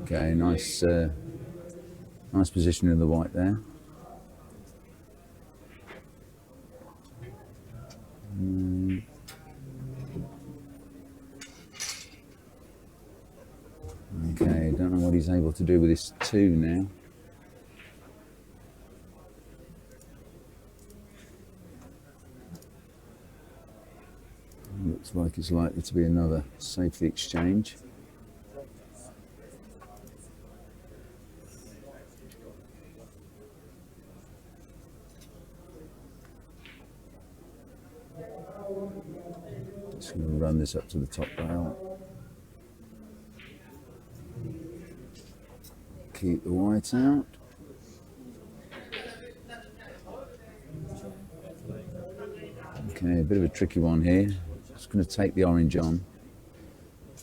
Okay, nice, nice position in the white there. Okay, don't know what he's able to do with this 2 now. Looks like it's likely to be another safety exchange. Just going to run this up to the top rail. Keep the white out. Okay, a bit of a tricky one here. Just going to take the orange on.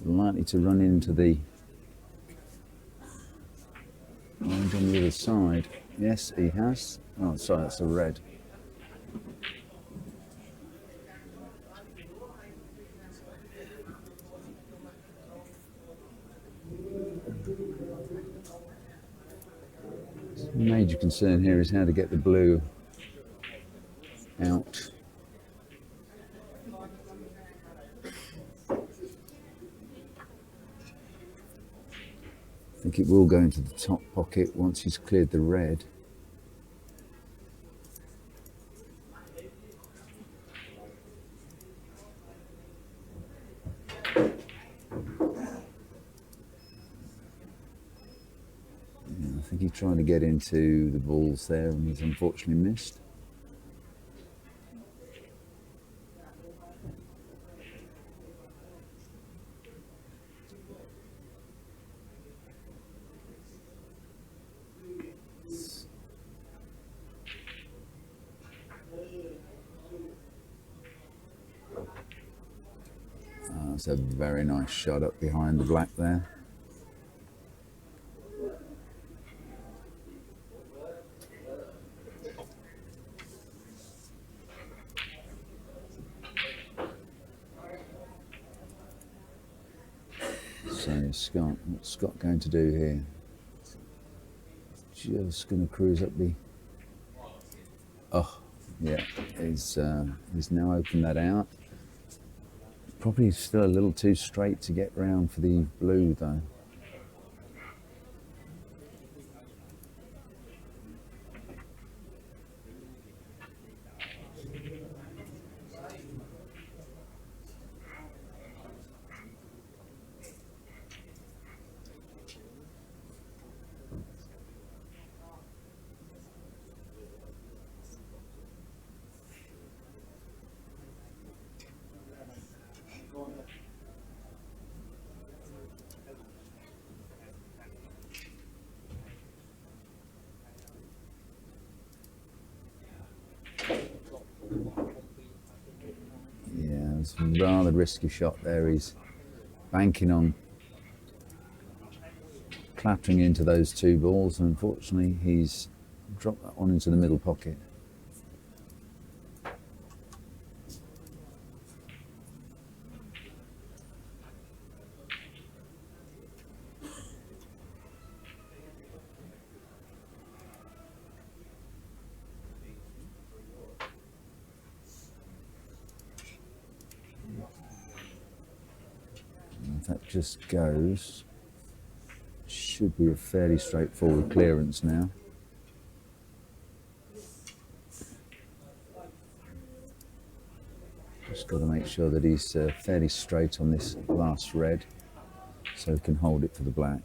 Likely to run into the orange on the other side. Yes, he has. Oh, sorry, that's a red. Major concern here is how to get the blue out. I think it will go into the top pocket once he's cleared the red. I think he's trying to get into the balls there and he's unfortunately missed. That's a very nice shot up behind the black there. So Scott, what's Scott going to do here? Just going to cruise up the... Oh, yeah, he's now opened that out. Probably still a little too straight to get round for the blue though. Yeah, it's a rather risky shot there. He's banking on clattering into those 2 balls, and unfortunately he's dropped that one into the middle pocket. If that just goes, should be a fairly straightforward clearance now. Just got to make sure that he's fairly straight on this last red so he can hold it for the black.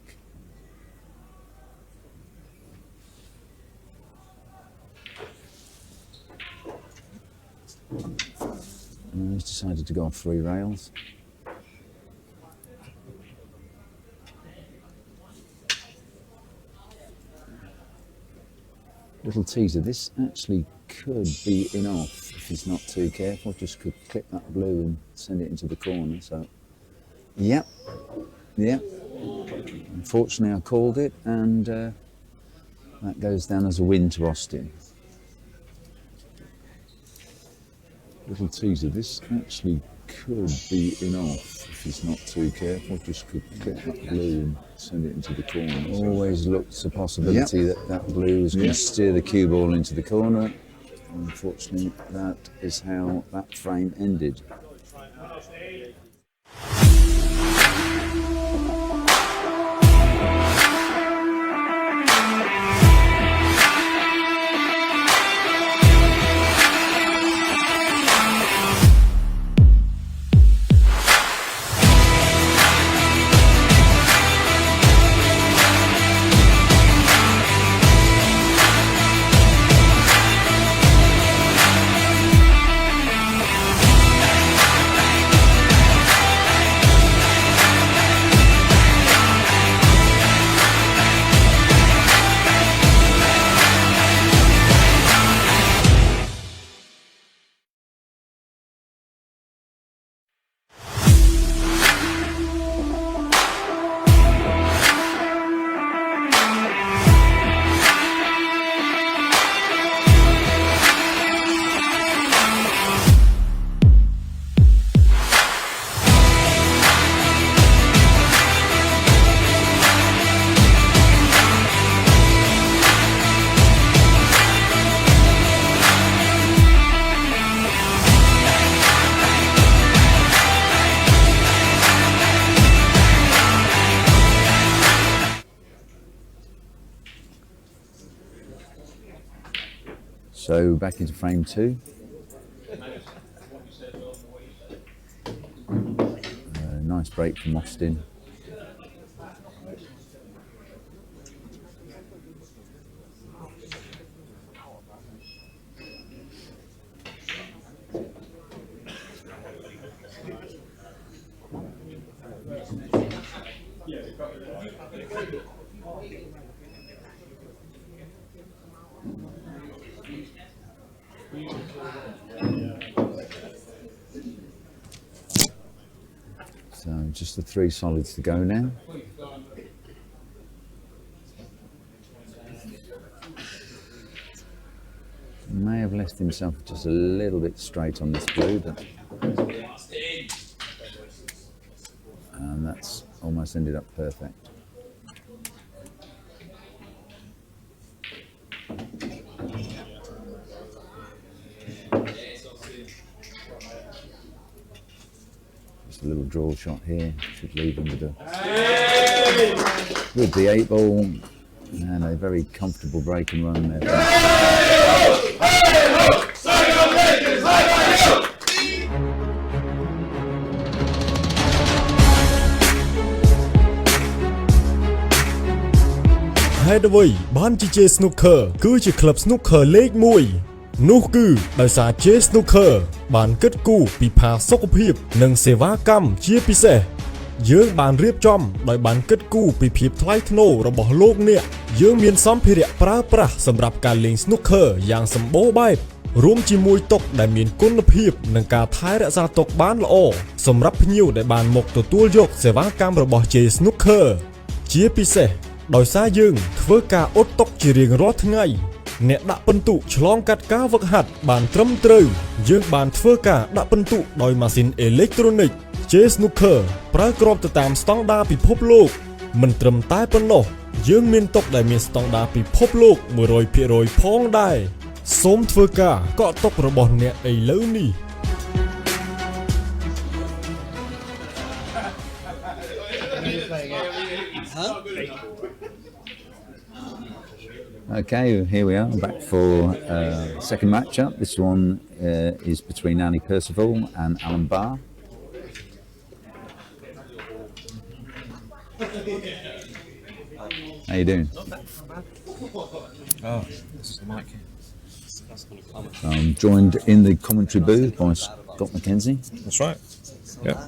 And he's decided to go on 3 rails. Little teaser, this actually could be enough if he's not too careful. Just could clip that blue and send it into the corner. So, yep. Unfortunately, I called it, and that goes down as a win to Austin. Little teaser, this actually could be in off if he's not too careful. Just could get that blue and send it into the corner. Always looks a possibility that blue is going to steer the cue ball into the corner. Unfortunately, that is how that frame ended. So back into frame 2. Nice break from Austin. So just the 3 solids to go now. May have left himself just a little bit straight on this blue, but and that's almost ended up perfect. Just a little draw shot here, should leave him with the 8 ball, and a very comfortable break and run there. Hai đôi ban chỉ chơi snooker cứ chỉ club snooker league mùi nút cứ đại xã chơi snooker ban kết cú bị phá sốc hiệp nâng xe vá cam chia pi xe dương ban riệp chom đại ban kết cú bị phiệp thái thô rồi bỏ lốp nè dương miền xóm phi rẹ praสำหรับการเล่น snooker อย่างสมบูรณ์แบบรวมจีมวยตกได้มีคุณภาพในการท้ายรักษาตกบ้านละอสำหรับพิ้วได้บานหมกตัวตัวยกเสวากรรมระบบเจสนุกเคอร์เจียพิเศษโดยสายยึงเพื่อการอดตกจีเรียงรอดทั้งไงเนตดับเป็นตุฉลองกัดก้าววักหัดบานตรำตรึงยึงบานเพื่อการดับเป็นตุโดยมาซินอิเล็กทรอนิกส์เจสนุกเคอร์ประกอบตามสแตนดาร์ดพิภพโลกมันตรำใต้เป็นโลกยึงมีตกได้มีสแตนดาร์ดพิภพโลกเมื่อ100%พ้องได้สมเทวกาก็ตกระบอบเนี่ยไอ้เล่านี่ Okay, here we are back for second matchup. This one is between Ali Percival and Alan Barr. How you doing? Oh, this is the mic. I'm joined in the commentary booth by Scott McKenzie. That's right. Yeah.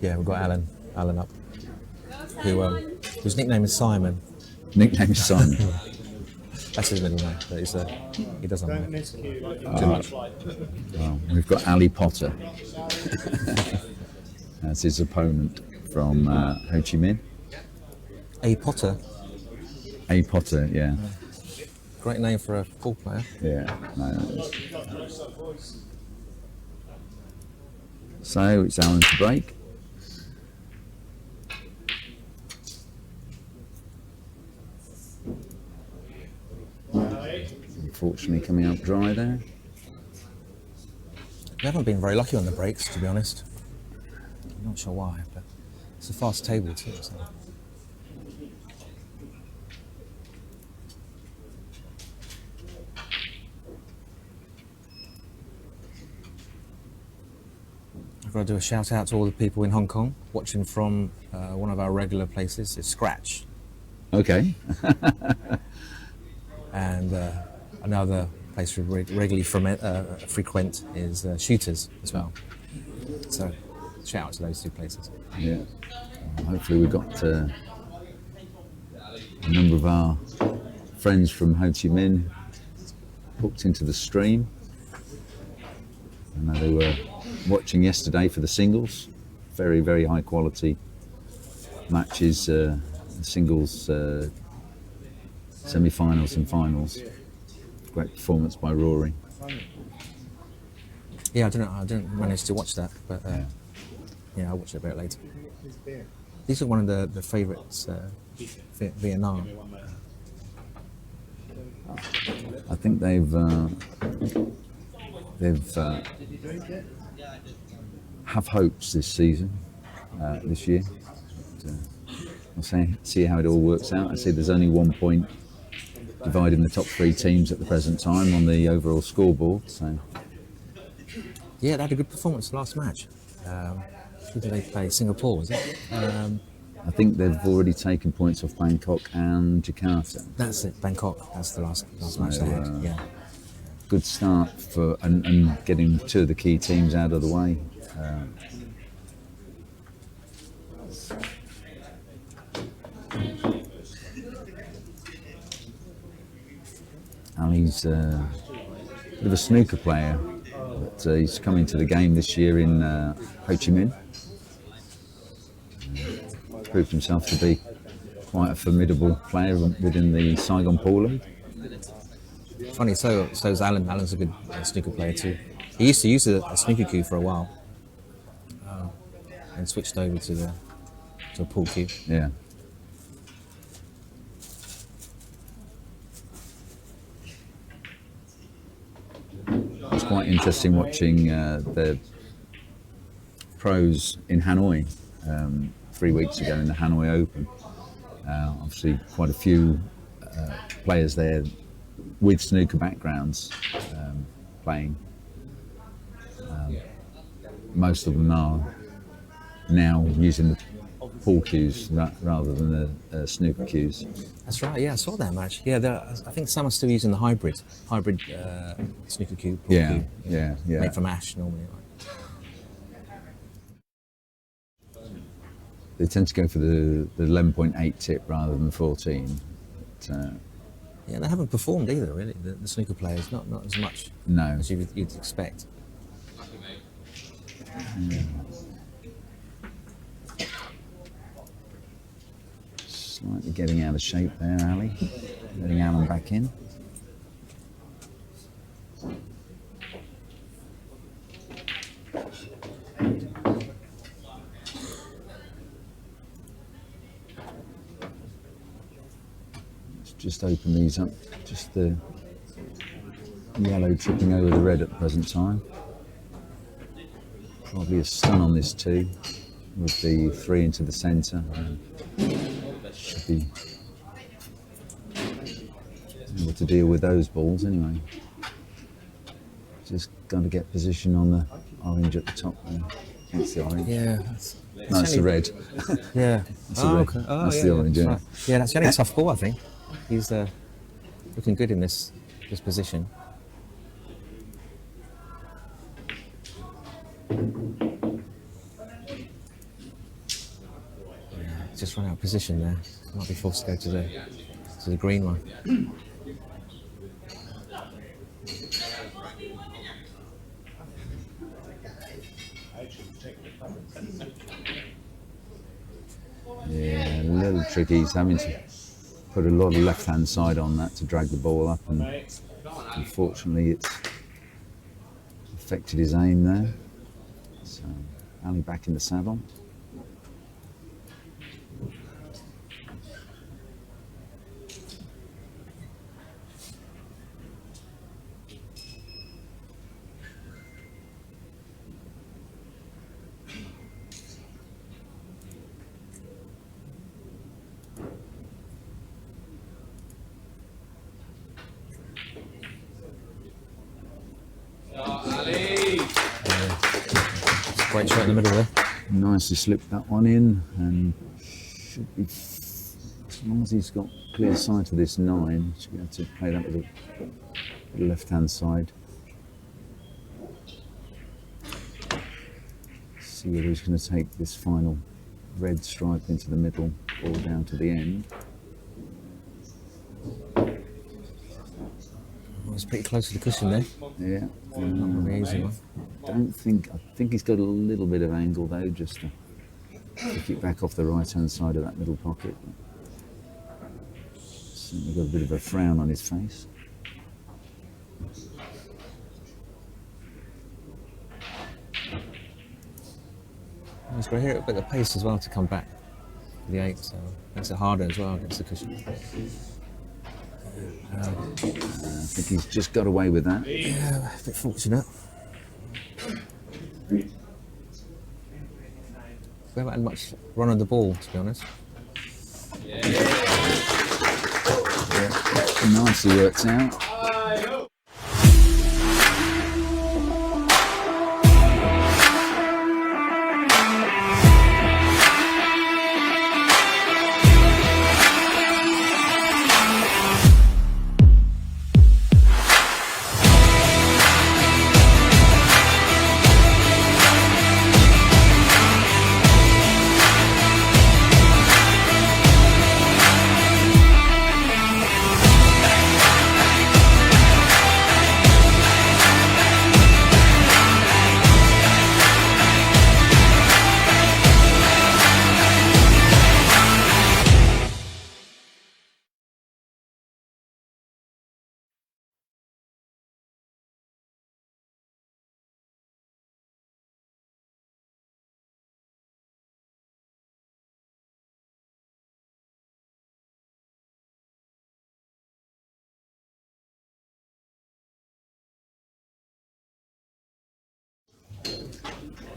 Yeah, we've got Alan up, whose nickname is Simon. Nickname is Simon. That's his middle name, but he doesn't know. Too much. Well, we've got Ali Potter. That's his opponent from Ho Chi Minh. A Potter. A Potter, yeah. great name for a pool player. Yeah. No. So it's Alan to break. Unfortunately, coming out dry there. We haven't been very lucky on the breaks, to be honest. I'm not sure why, but it's a fast table too. So. I've got to do a shout out to all the people in Hong Kong watching from one of our regular places. It's Scratch. Okay. And another place we regularly frequent is Shooters as well. So shout out to those two places. Yeah. Hopefully we've got a number of our friends from Ho Chi Minh hooked into the stream. I know they were watching yesterday for the singles. Very, very high quality matches, singles semi-finals and finals. Great performance by Rory. Yeah, I didn't manage to watch that, but yeah, I'll watch it a bit later. These are one of the favourites, Vietnam. I think they've have hopes this season, this year. But, we'll see how it all works out. I see there's only 1 point dividing the top 3 teams at the present time on the overall scoreboard. So Yeah, they had a good performance last match. Who did they play? Singapore, was it? I think they've already taken points off Bangkok and Jakarta. That's it, Bangkok. That's the last match they had. Yeah. Good start for and getting 2 of the key teams out of the way. Ali's a bit of a snooker player, but he's come into the game this year in Ho Chi Minh. Proved himself to be quite a formidable player within the Saigon Pool League. Funny, so is Alan. Alan's a good snooker player too. He used to use a snooker cue for a while, and switched over to a pool cue. Yeah. It's quite interesting watching the pros in Hanoi 3 weeks ago in the Hanoi Open. Obviously, quite a few players there with snooker backgrounds playing. Most of them are now using the pool cues rather than the snooker cues. That's right. Yeah, I saw that match. Yeah, I think some are still using the hybrid snooker cue. Pool Yeah, cue, yeah. made from ash normally. Right? They tend to go for the 11.8 tip rather than 14. But, Yeah, they haven't performed either, really. The snooker players, not as much no. as you'd expect. Slightly getting out of shape there, Ali. Letting Alan back in. Let's just open these up. Just the yellow tripping over the red at the present time. Probably a stun on this too, with the 3 into the centre. Should be able to deal with those balls anyway. Just got to get position on the orange at the top there. That's the orange. Yeah. No, it's the red. Yeah. That's the red. Okay. That's the orange, yeah. Right. Yeah, that's the only tough ball, I think. He's looking good in this position. Yeah, just run out of position there. Might be forced to go to the green one. Yeah, a little tricky. He's having to put a lot of left-hand side on that to drag the ball up, and unfortunately it's affected his aim there. So Ali back in the saddle. Great shot in the middle there. Nicely slipped that one in, and should be, as long as he's got clear sight of this 9, should be able to play that with the left-hand side. See whether he's going to take this final red stripe into the middle or down to the end. Well, it's pretty close to the cushion there. Yeah. Not really easy one. I think he's got a little bit of angle though, just to kick it back off the right-hand side of that middle pocket. Certainly got a bit of a frown on his face. He's got to hear it a bit of pace as well to come back for the 8, so makes it harder as well against the cushion. I think he's just got away with that. Yeah, a bit fortunate. We haven't had much run on the ball, to be honest. Yeah. Nicely worked out.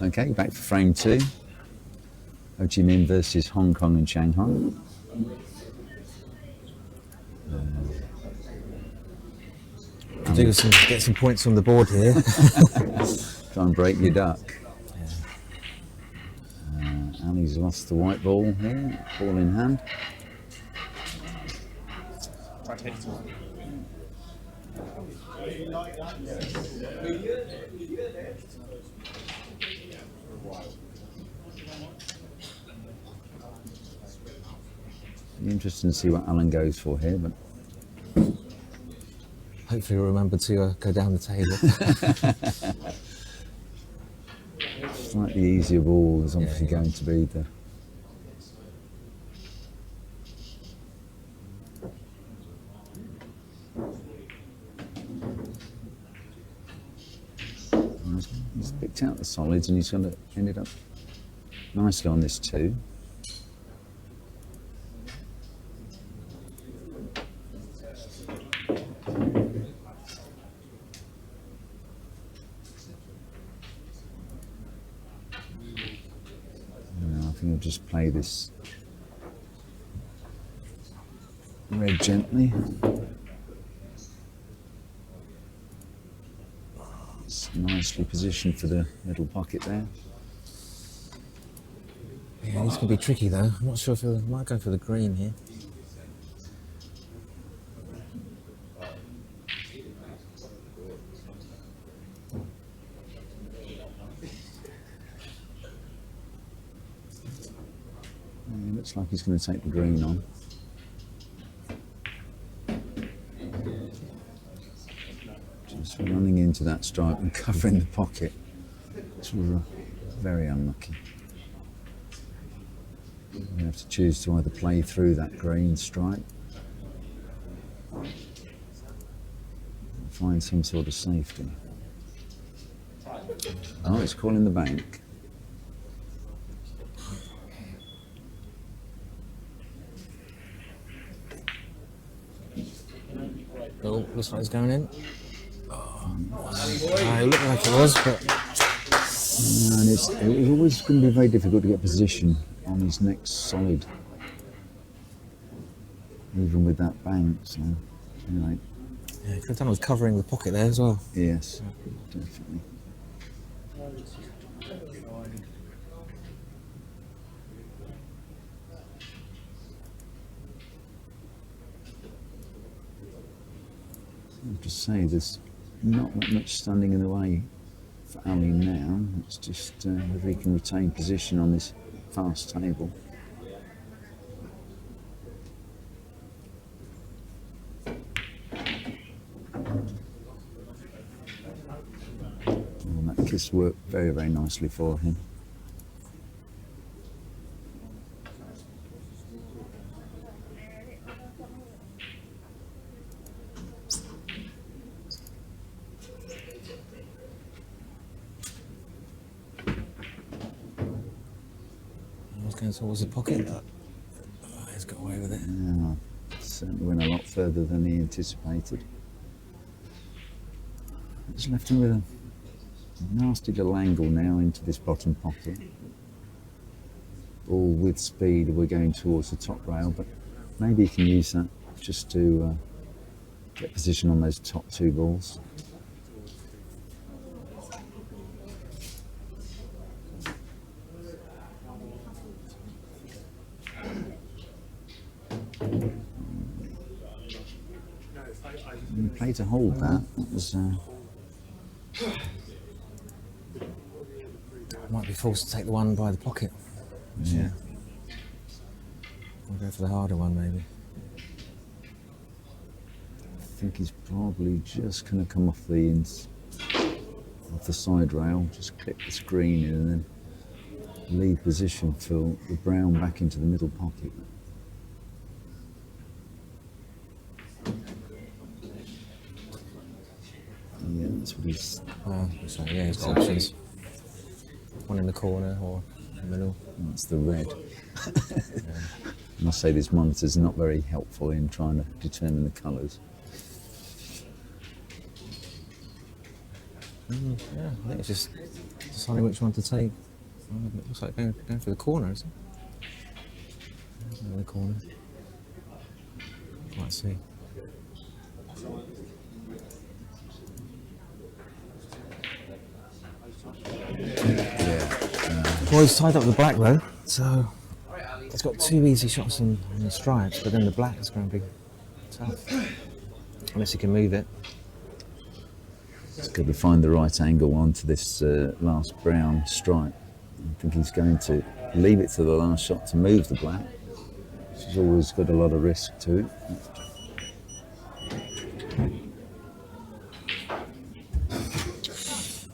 Okay, back for frame 2. Ho Chi Minh versus Hong Kong and Shanghai. Get some points on the board here. Try and break your duck. Ali's lost the white ball here, ball in hand. Be interesting to see what Alan goes for here, but Hopefully you'll remember to go down the table. slightly easier ball is obviously going to be the he's picked out the solids and he's going to end it up nicely on this 2. I think I'll just play this red gently. It's nicely positioned for the middle pocket there. Yeah, he's going to be tricky though. I'm not sure if he might go for the green here. It looks like he's going to take the green on. Just running into that stripe and covering the pocket. It's very unlucky. You have to choose to either play through that green stripe find some sort of safety. Oh, it's calling the bank. Oh, looks like it's going in. It looked like it was, but And it's always going to be very difficult to get position on his next solid, even with that bank. So, anyway, yeah, could have done with covering the pocket there as well. yes, definitely. I have to say, there's not that much standing in the way for Ali now. It's just whether he can retain position on this fast table. And that kiss worked very, very nicely for him. I was going towards the pocket. He's got away with it. Yeah, certainly went a lot further than he anticipated. Just left him with a nasty little angle now into this bottom pocket. All with speed, we're going towards the top rail, but maybe he can use that just to get position on those top two balls. And he played to hold that. That was. Might be forced to take the one by the pocket. Yeah. We'll go for the harder one, maybe. I think he's probably just going to come off the side rail, just clip the screen in, and then leave position for the brown back into the middle pocket. Yeah, that's what he's. So yeah, he's got options. One in the corner or in the middle. That's the red. I must say this monitor's not very helpful in trying to determine the colours. Yeah, I think it's just deciding which one to take. It looks like going for the corner, isn't it? In the corner. Let's see. Well, he's tied up the black though, so he's got two easy shots on the stripes, but then the black is going to be tough. Unless he can move it. It's got to find the right angle onto this last brown stripe. I think he's going to leave it to the last shot to move the black, which has always got a lot of risk to it.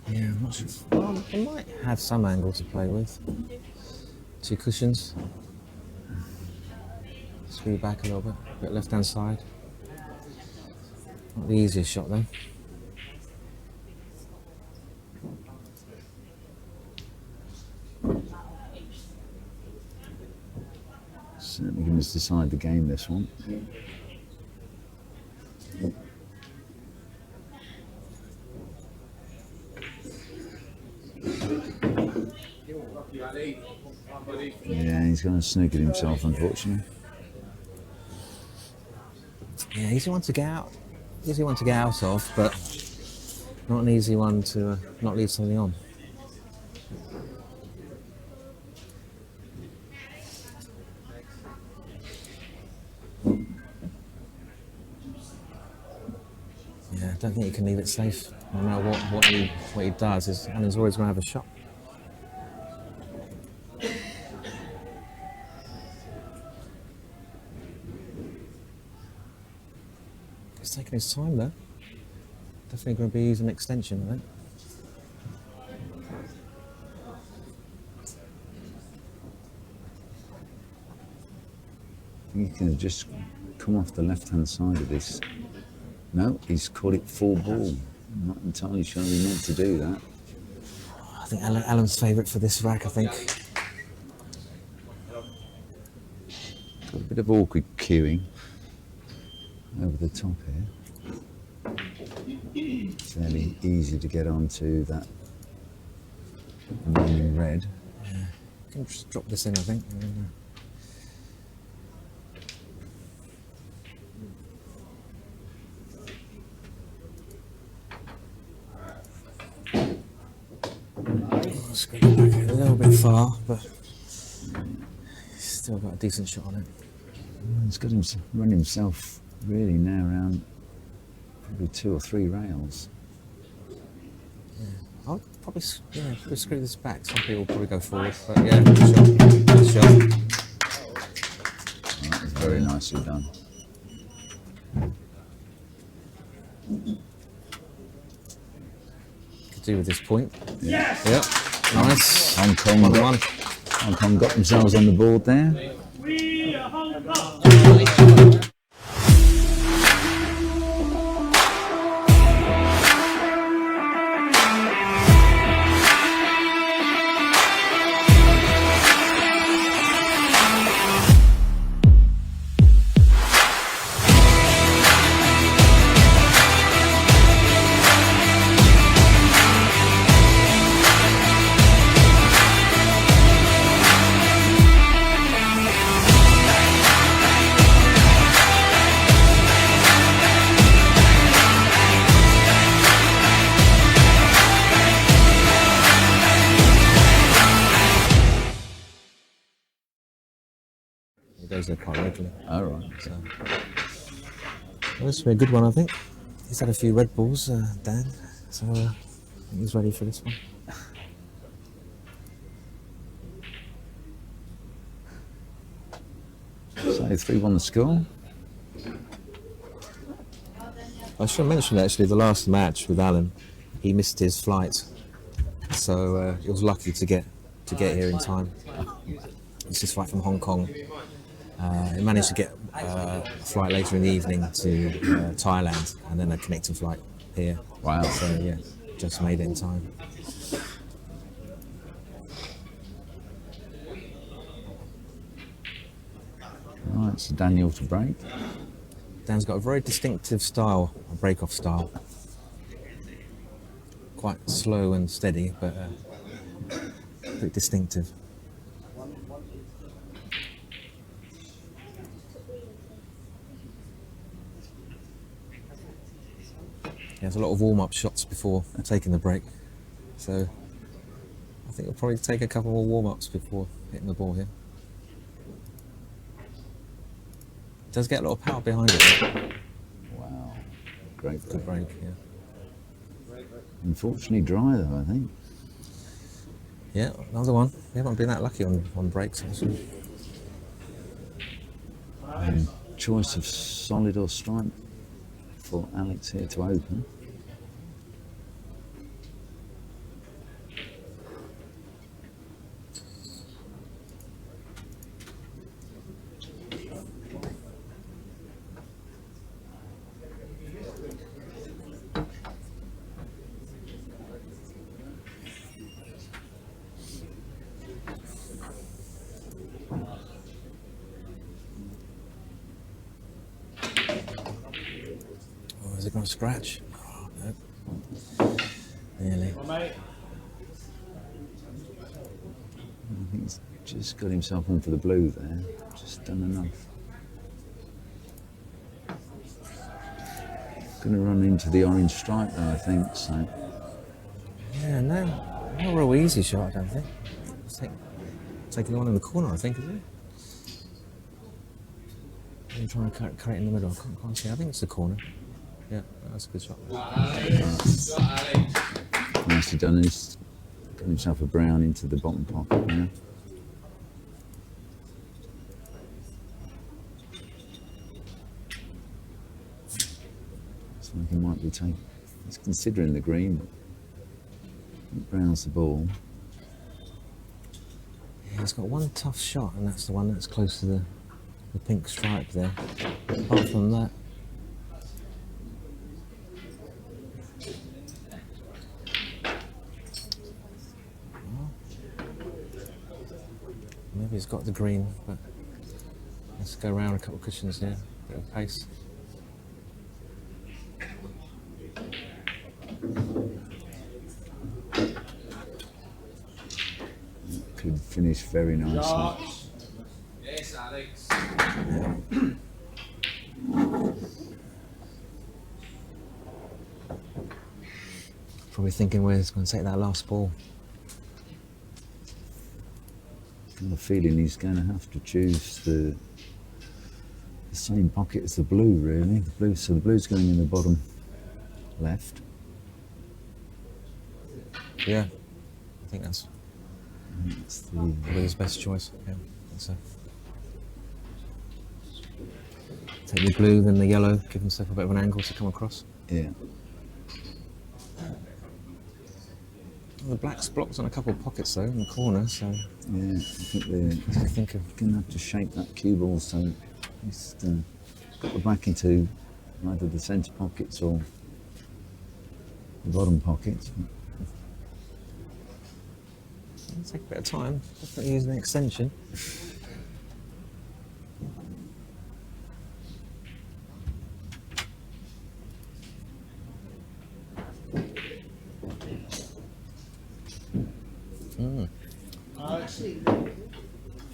Yeah, I'm not sure. Well, he might have some angle to play with. Two cushions. Screw back a little bit left hand side. Not the easiest shot though. Certainly going to decide the game, this one. Yeah, he's going to snooker himself, unfortunately. Yeah, easy one to get out. Easy one to get out of, but not an easy one to not leave something on. Yeah, I don't think you can leave it safe. No matter what he does, Alan's always going to have a shot. He's taking his time though. Definitely going to be using an extension, I think. I think he can just come off the left-hand side of this No, he's called it full ball. I'm not entirely sure he meant to do that. I think Alan's favourite for this rack, I think. Got a bit of awkward cueing over the top here. Fairly easy to get onto that remaining red. Yeah, you can just drop this in, I think. Let's go back a little bit far, but he's still got a decent shot on it. He's got run himself really now around probably 2 or 3 rails. Yeah, I'll probably screw this back. Some people will probably go forward, but yeah, good shot. Good shot. Oh, that was very nicely done. Could do with this point. Yeah. Yep. Nice. Hong Kong got themselves on the board there. We are Hong Kong. He goes there quite regularly. All right. So, well, this will be a good one, I think. He's had a few Red Bulls, Dan, so I think he's ready for this one. So 3-1 the score. I should mention actually the last match with Alan, he missed his flight, so he was lucky to get here in time. It's his flight from Hong Kong. He managed to get a flight later in the evening to Thailand, and then a connecting flight here. Wow. So yeah, just made it in time. Right, so Daniel to break. Dan's got a very distinctive style, a break-off style. Quite slow and steady, but pretty distinctive. He has a lot of warm-up shots before taking the break, so I think he'll probably take a couple more warm-ups before hitting the ball here. Does get a lot of power behind it. Wow. Great Good break, yeah. Unfortunately dry though, I think. Yeah, another one. We haven't been that lucky on breaks, actually. Choice of solid or stripe for Alex here to open. Is it going to scratch? Oh, no. Nearly. I think he's just got himself on for the blue there. Just done enough. Going to run into the orange stripe though, I think. So. Yeah, no. Not a real easy shot, I don't think. Taking the one in the corner, I think, is it? I'm trying to cut it in the middle. I can't see. I think it's the corner. Yeah, that's a good shot. Nicely done. He's got himself a brown into the bottom pocket, you know. Looks like he might be taking. He's considering the green, but brown's the ball. Yeah, he's got one tough shot, and that's the one that's close to the pink stripe there. Apart from that, Maybe he's got the green, but let's go around a couple of cushions here. Bit of pace. Could finish very nicely. Yes, Alex. Probably thinking where he's going to take that last ball. Got a feeling he's going to have to choose the same pocket as the blue, really. The blue, so the blue's going in the bottom left. Yeah, I think that's That's the probably his best choice. Yeah, I think so. Take the blue, then the yellow, give himself a bit of an angle to come across. yeah. Well, the black's blocked on a couple of pockets though, in the corner, so Yeah, I think they're I think of going to have to shape that cue ball so he's got the black into either the centre pockets or the bottom pockets. it'll take a bit of time. Definitely use an extension.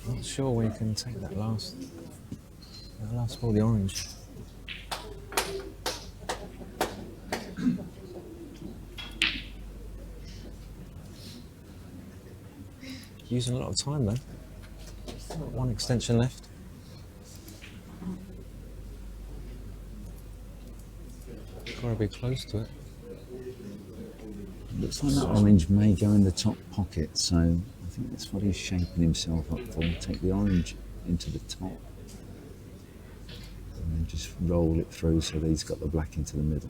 Not sure where you can take that last ball, the orange. Using a lot of time though. Still got one extension left. Got to be close to it. Looks like that orange may go in the top pocket, so I think that's what he's shaping himself up for. Take the orange into the top and then just roll it through so that he's got the black into the middle.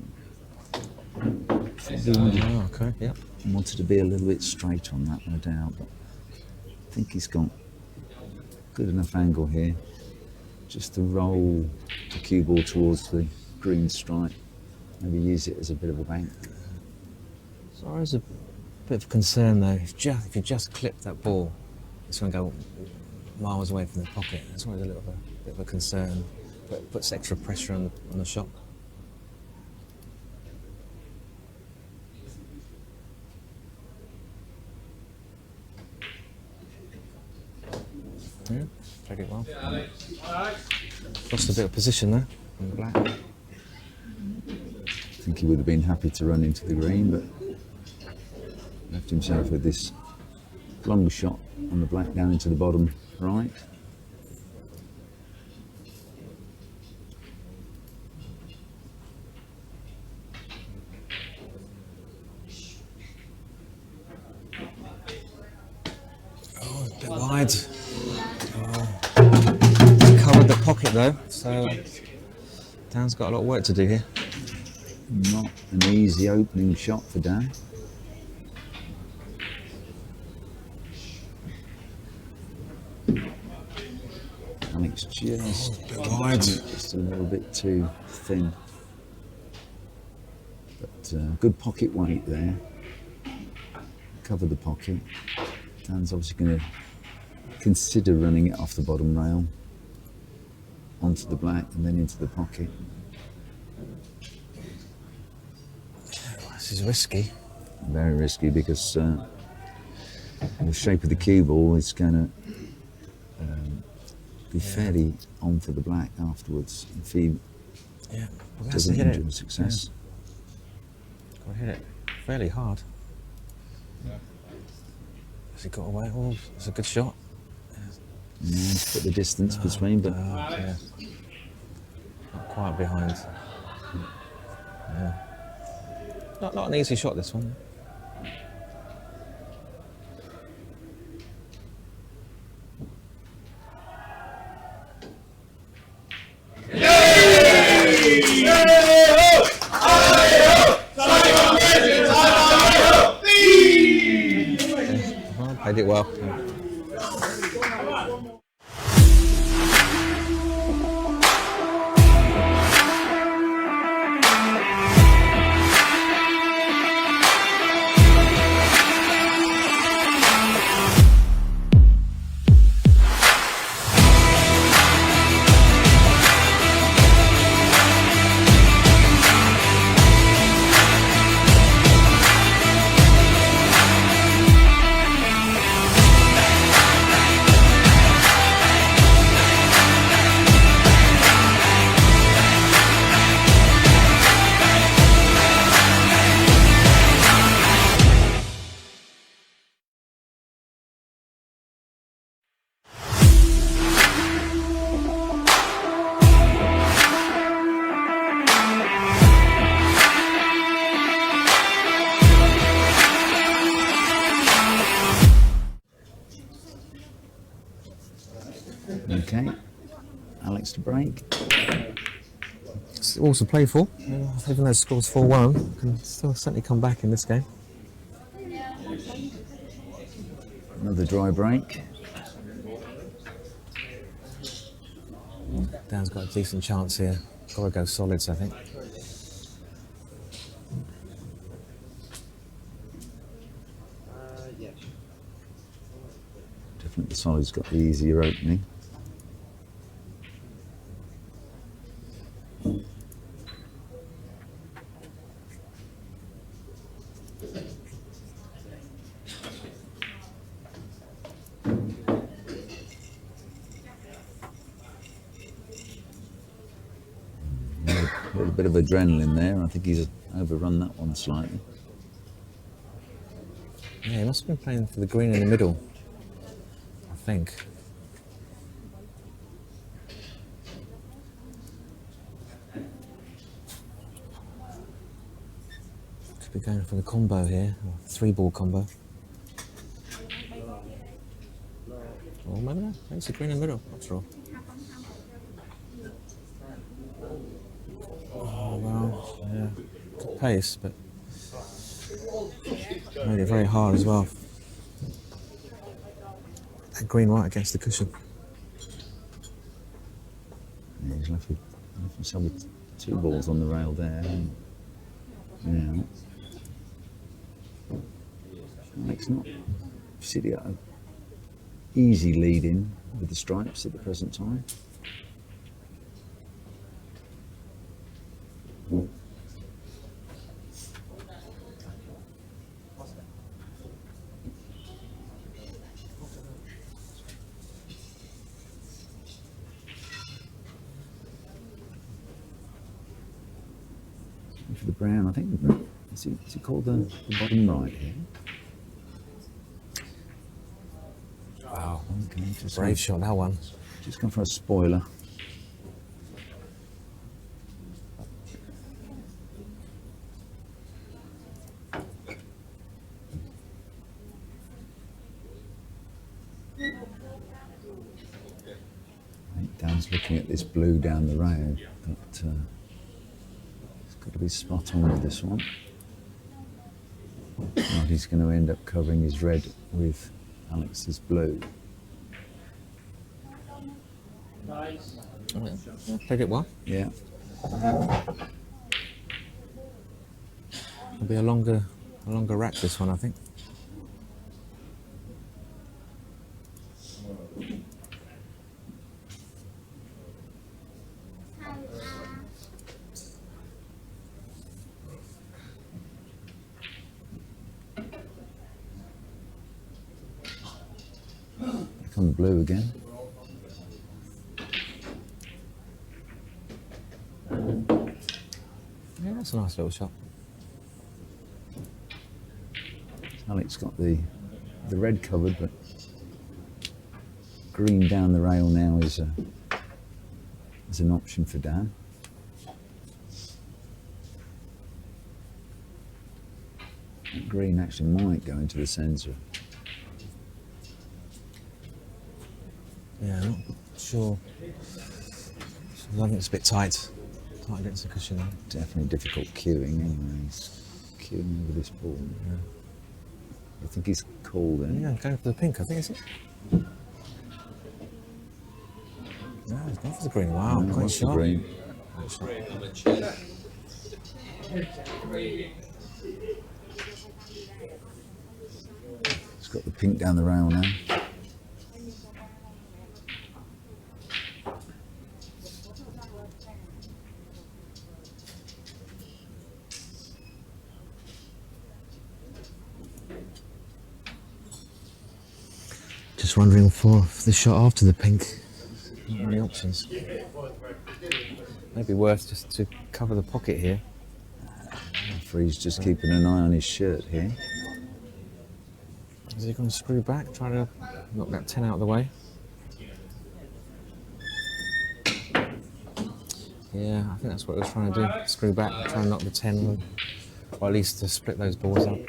Oh, okay, yep. Wanted to be a little bit straight on that, no doubt, but I think he's got good enough angle here just to roll the cue ball towards the green stripe. Maybe use it as a bit of a bank. So there's a bit of concern though. If you just clip that ball, it's going to go miles away from the pocket. That's always a little bit of a concern. But it puts extra pressure on the shot. Yeah, played it well. Lost a bit of position there on the black. I think he would have been happy to run into the green, but left himself with this long shot on the black down into the bottom right. Oh, a bit wide. Covered the pocket though, so Dan's got a lot of work to do here. Not an easy opening shot for Dan. Alex just wide. just a little bit too thin. But good pocket weight there. Cover the pocket. Dan's obviously going to consider running it off the bottom rail onto the black and then into the pocket. This is risky. Very risky because the shape of the cue ball is going to be fairly on for the black afterwards. If he Yeah, well, doesn't hit enjoy it. success. Got to hit it fairly hard. Has he got away? Oh, it's a good shot. Yeah, he's put the distance between, but Yeah. Not quite behind. Yeah. Not an easy shot, this one. Well, played it well. Okay. Alex to break. It's all to play for. Even though the score's 4-1, can still certainly come back in this game. Another dry break. Dan's got a decent chance here. Got to go solids, I think. Definitely the solid's got the easier opening. A little bit of adrenaline there. I think he's overrun that one slightly. Yeah, he must have been playing for the green in the middle, I think. Could be going for the combo here, or 3-ball combo. Or maybe not. Maybe it's the green in the middle, not sure. Oh, well, yeah. Good pace, but made it very hard as well. That green right against the cushion. Yeah, he's left himself with 2 balls on the rail there. Yeah. Alex not City easy lead in with the stripes at the present time. For the brown, I think, is it called the bottom right here? Wow. Okay, just Brave shot, that one. Just gone for a spoiler. I think Dan's looking at this blue down the rail, but it's got to be spot on with this one. Or he's going to end up covering his red with Alex's blue. Played it well. Yeah. It'll be a longer rack, this one, I think. Back on the blue again. Yeah, that's a nice little shot. Alex got the red covered, but green down the rail now is an option for Dan. That green actually might go into the centre. Yeah, I'm not sure. I think it's a bit tight against the cushion there. Definitely difficult cueing anyway. He's cueing over this ball. Yeah. I think he's called in. Yeah, going for the pink, I think, is it? No, he's gone for the green. Wow, No, great what's the shot. green? Great shot. He's got the pink down the rail now. Just wondering for the shot after the pink. Not many options. Maybe worth just to cover the pocket here. Referee's just keeping an eye on his shirt here. Is he going to screw back, try to knock that 10 out of the way? Yeah, I think that's what he was trying to do. Screw back, try and knock the 10, or at least to split those balls up.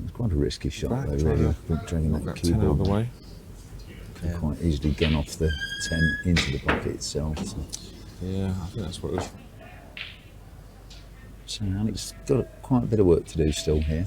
It's quite a risky shot Back, though, trying really. to Dragging knock that that cue 10 out of the ball. way. Could quite easily gun off the 10 into the pocket itself. So, Yeah, I think that's what it was. so Alex got quite a bit of work to do still here.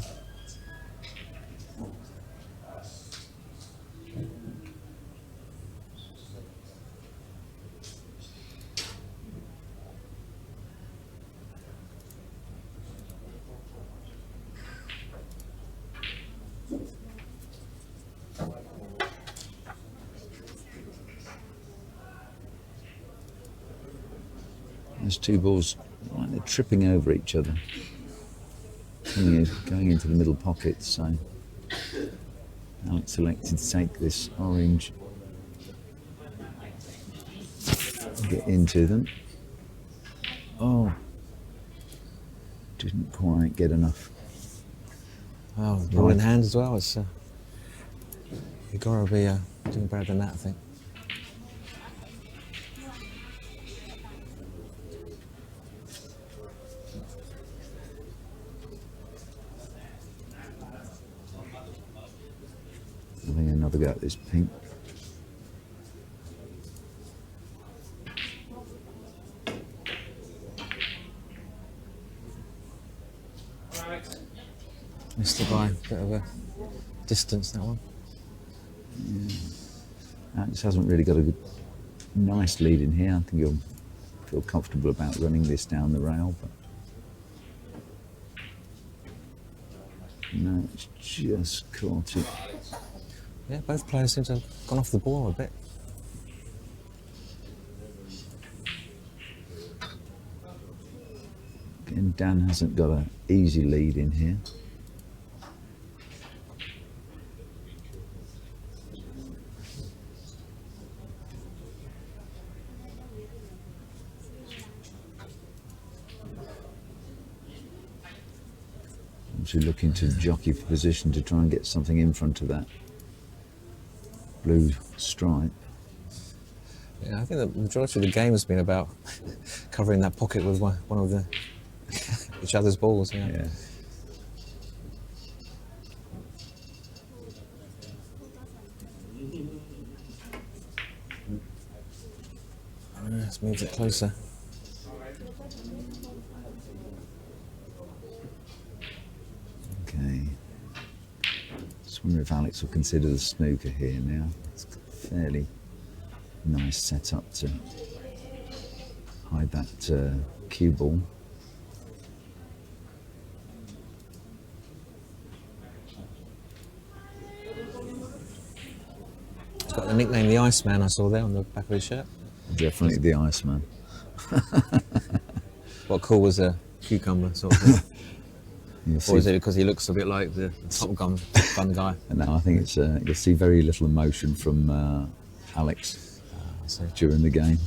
There's two balls, like they're tripping over each other, going into the middle pocket. So Alex elected to take this orange, get into them. Oh, didn't quite get enough. Oh, ball in hand as well. It's you've got to be doing better than that, I think. Having another go at this pink. Missed it by a bit of a distance, that one. Alex hasn't really got a good, nice lead in here. I think he'll feel comfortable about running this down the rail, but no, it's just caught it. Yeah, both players seem to have gone off the ball a bit. Again, Dan hasn't got an easy lead in here. Obviously looking to jockey for position to try and get something in front of that blue stripe. Yeah, I think the majority of the game has been about covering that pocket with one of the each other's balls. Yeah. Yeah. Let's move it closer. Okay. Just wonder if Alex will consider the snooker here now. It's a fairly nice setup to hide that cue ball. He's got the nickname the Iceman I saw there on the back of his shirt. Definitely the Iceman. What cool was a cucumber sort of thing? You'll Or is see, it because he looks a bit like the Top Gun guy? no, I think it's you'll see very little emotion from Alex So during the game.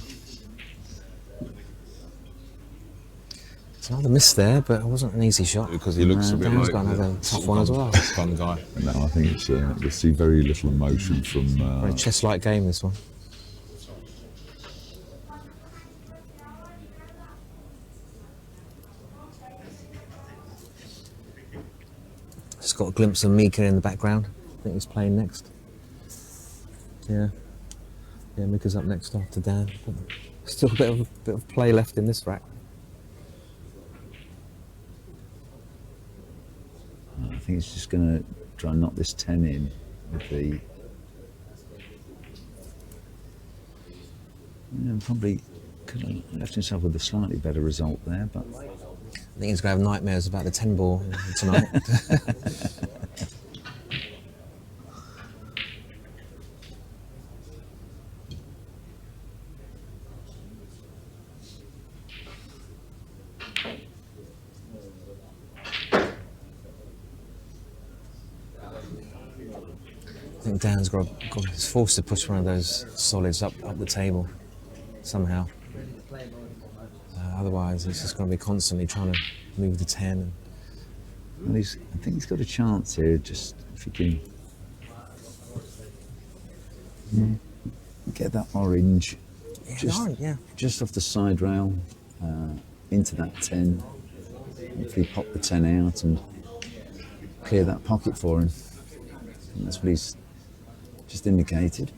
it's another miss there, but it wasn't an easy shot. Because he looks a bit Dan's like got another tough one as well. fun guy. No, I think it's you'll see very little emotion from. Very chess-like game, this one. Just got a glimpse of Mika in the background. I think he's playing next. Yeah. Yeah, Mika's up next after Dan. Still a bit of play left in this rack. I think he's just going to try and knock this 10 in with the. Probably could have left himself with a slightly better result there, but I think he's going to have nightmares about the 10 ball tonight. I think Dan's he's forced to push one of those solids up the table somehow. Otherwise, he's just going to be constantly trying to move the 10. well, I think he's got a chance here. Just if he can get that orange just off the side rail into that 10. Hopefully, pop the 10 out and clear that pocket for him. And that's what he's just indicated.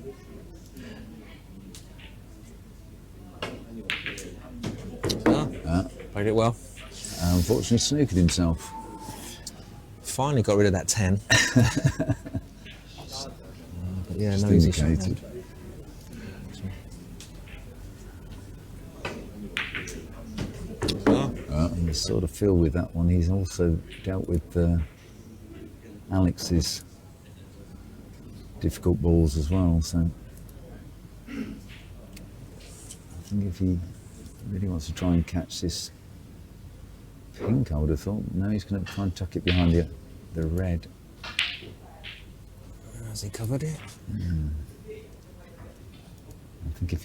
Played it well. Unfortunately, snookered himself. Finally got rid of that 10. But yeah, Just no easy shot. indicated. And I sort of feel with that one, he's also dealt with Alex's difficult balls as well. So I think if he really wants to try and catch this pink, I would have thought. No, he's going to try and tuck it behind the red. Has he covered it? I think if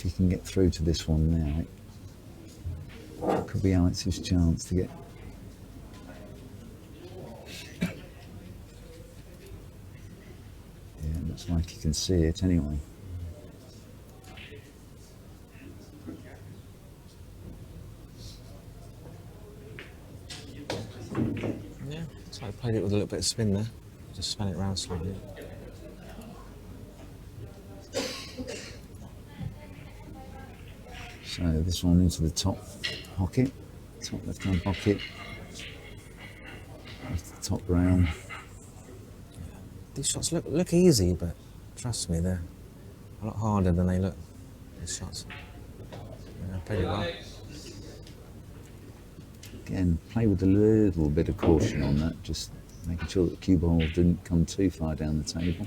you can get through to this one now, it could be Alex's chance to get. Yeah, it looks like you can see it anyway. Yeah, so I played it with a little bit of spin there. Just spun it around slightly. So this one into the top pocket, top left-hand pocket, that's the top round. These shots look easy, but trust me, they're a lot harder than they look. These shots. Yeah, I played it well. Again, play with a little bit of caution on that, just making sure that the cue ball didn't come too far down the table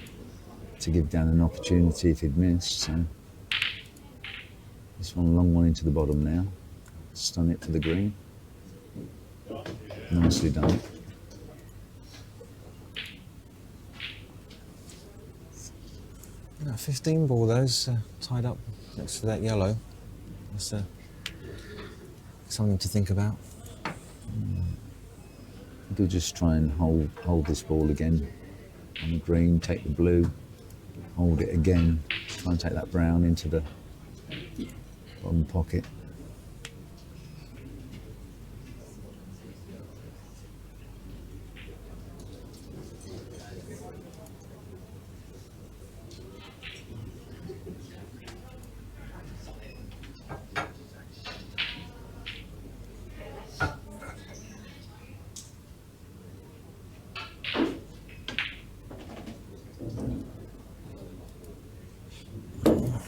to give Dan an opportunity if he'd missed. So this one, a long one into the bottom now. Stun it to the green. Nicely done. Yeah, 15 ball those tied up next to that yellow. That's something to think about. We'll just try and hold this ball again on the green, take the blue, hold it again, try and take that brown into the bottom pocket.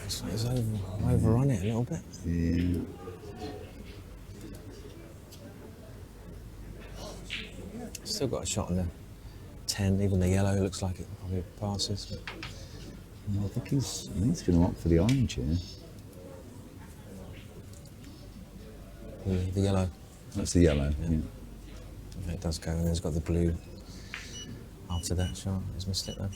So he's overrun it a little bit. Yeah. Still got a shot on the 10, even the yellow looks like it probably passes. I think he's going to opt for the orange here. The yellow. That's the yellow. Yeah. Yeah, it does go, and he's got the blue after that shot. He's missed it though.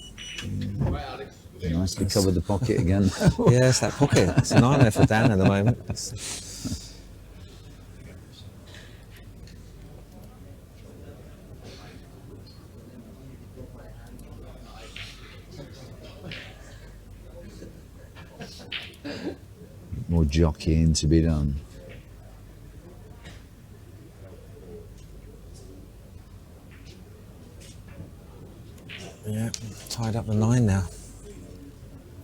Nicely covered the pocket again. Yeah, it's that pocket. It's a nightmare for Dan at the moment. More jockeying to be done. Yeah, tied up the 9 now.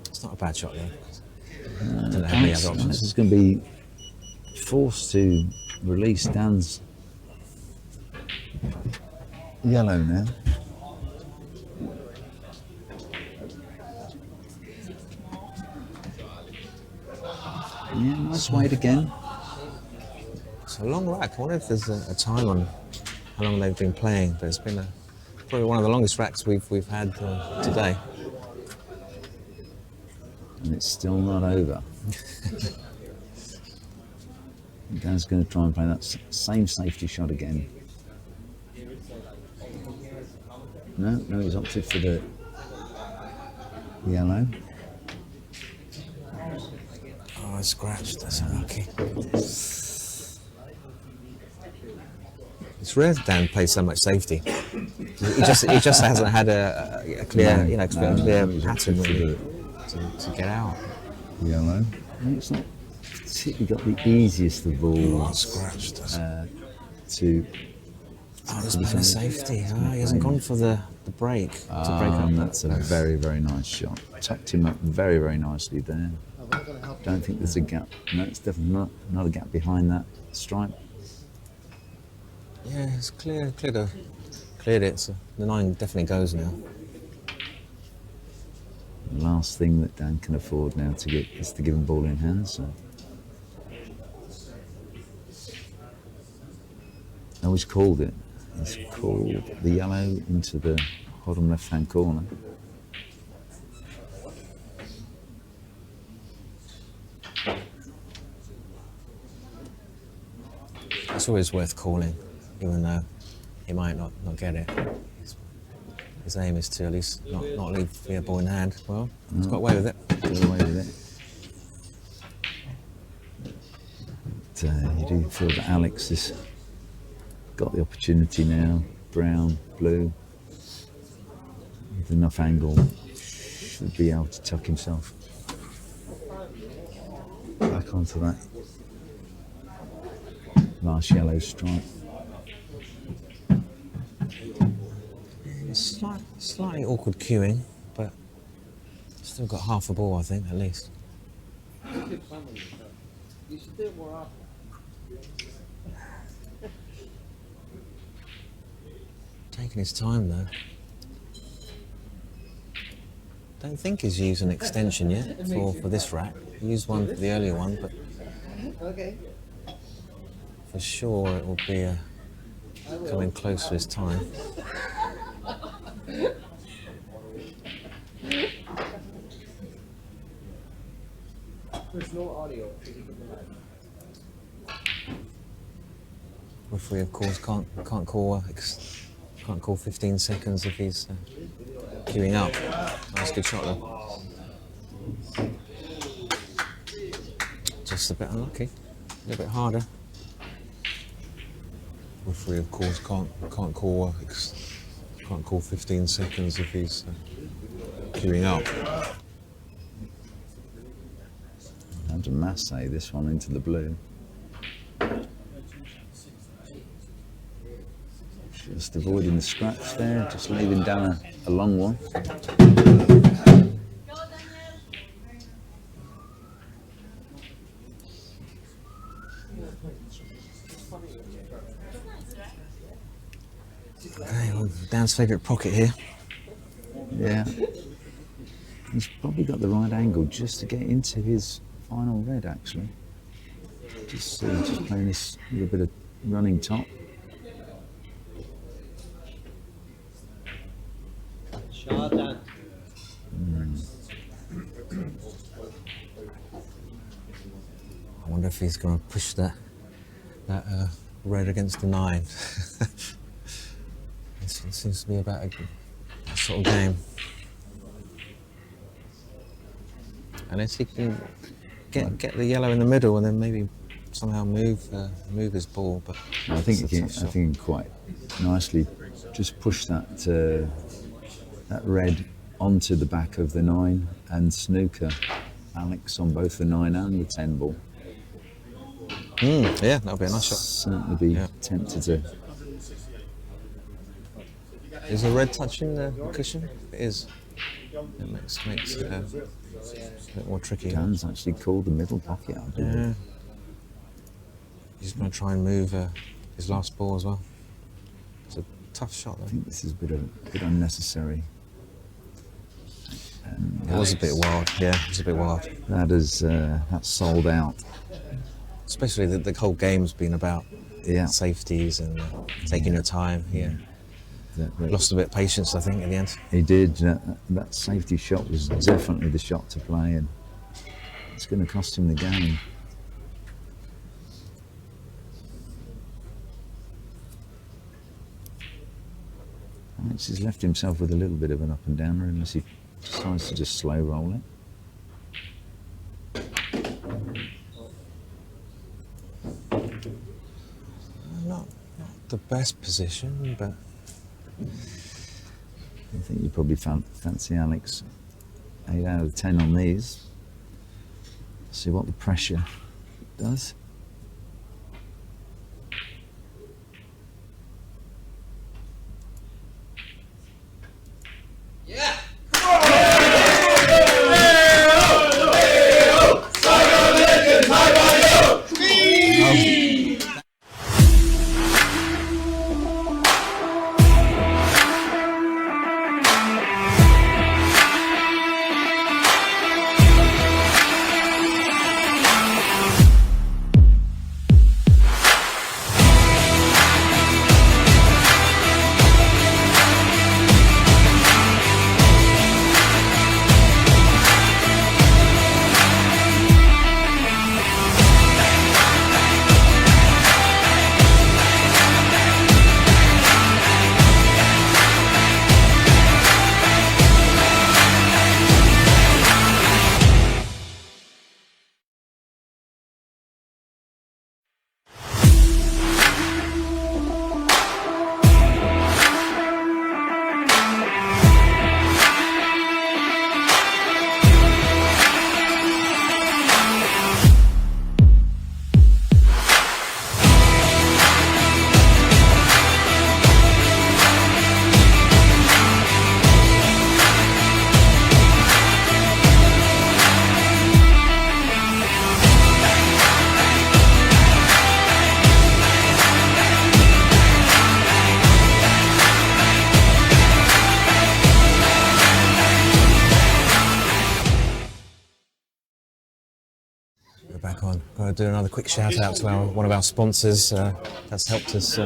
It's not a bad shot though. I don't know how many other Alex options. is going to be forced to release Dan's yellow now. Yeah, nice weight again. It's a long rack. I wonder if there's a time on how long they've been playing, but it's been probably one of the longest racks we've had today. And it's still not over. Dan's going to try and play that same safety shot again. No, he's opted for the yellow. Oh, it's scratched. That's unlucky. It's rare that Dan plays so much safety. He just hasn't had a clear, clear pattern really to get out. Yellow. And it's not particularly got the easiest of balls Oh, scratched. to. Oh, he's playing a safety. Oh, he hasn't gone for the break to break up. That's a very, very nice shot. Tucked him up very, very nicely there. Don't think there's a gap. No, it's definitely not a gap behind that stripe. Yeah, it's cleared it. So the 9 definitely goes now. The last thing that Dan can afford now to get is to give him ball in hand. So I always called it. It's called the yellow into the bottom left-hand corner. It's always worth calling, even though he might not get it. His aim is to at least not leave the ball in hand. Well, he's got away with it. Got away with it. But, you do feel that Alex has got the opportunity now. Brown, blue, with enough angle, should be able to tuck himself back onto that last yellow stripe. Slightly awkward queuing, but still got half a ball, I think, at least. Taking his time though. Don't think he's used an extension yet for this rack. He used one for the earlier one, but for sure it will be coming close to his time. There's no audio. Referee, of course, can't call 15 seconds if he's queuing up. Nice, good shot though. Just a bit unlucky. A little bit harder. Referee, of course, can't call 15 seconds if he's queuing up. And to masse this one into the blue. Just avoiding the scratch there, just leaving down a long one. Okay, well, Dan's favourite pocket here. Yeah. He's probably got the right angle just to get into his final red, actually. Just playing this little bit of running top. Shot done. I wonder if he's going to push that red against the 9. This one seems to be about a sort of game. Unless he can get the yellow in the middle and then maybe somehow move his ball. But I think it's he a can, tough I shot. think he can quite nicely just push that red onto the back of the 9 and snooker Alex on both the 9 and the 10 ball. Yeah, that'll be a nice shot. Certainly be tempted to. Is the red touching the cushion? It is. It makes it a bit more tricky. Dan's actually called the middle pocket, I believe. Yeah. He's going to try and move his last ball as well. It's a tough shot I though. think this is a bit unnecessary. It was a bit wild. Yeah, it was a bit wild. That's sold out. Especially the whole game's been about Yeah. safeties and taking your time. Yeah. Lost a bit of patience, I think, at the end. He did. That safety shot was definitely the shot to play, and it's going to cost him the game. Alex has left himself with a little bit of an up and downer unless he decides to just slow roll it. Not the best position, but I think you probably fancy Alex 8 out of 10 on these. See what the pressure does. back on. Got to do another quick shout out to one of our sponsors that's helped us,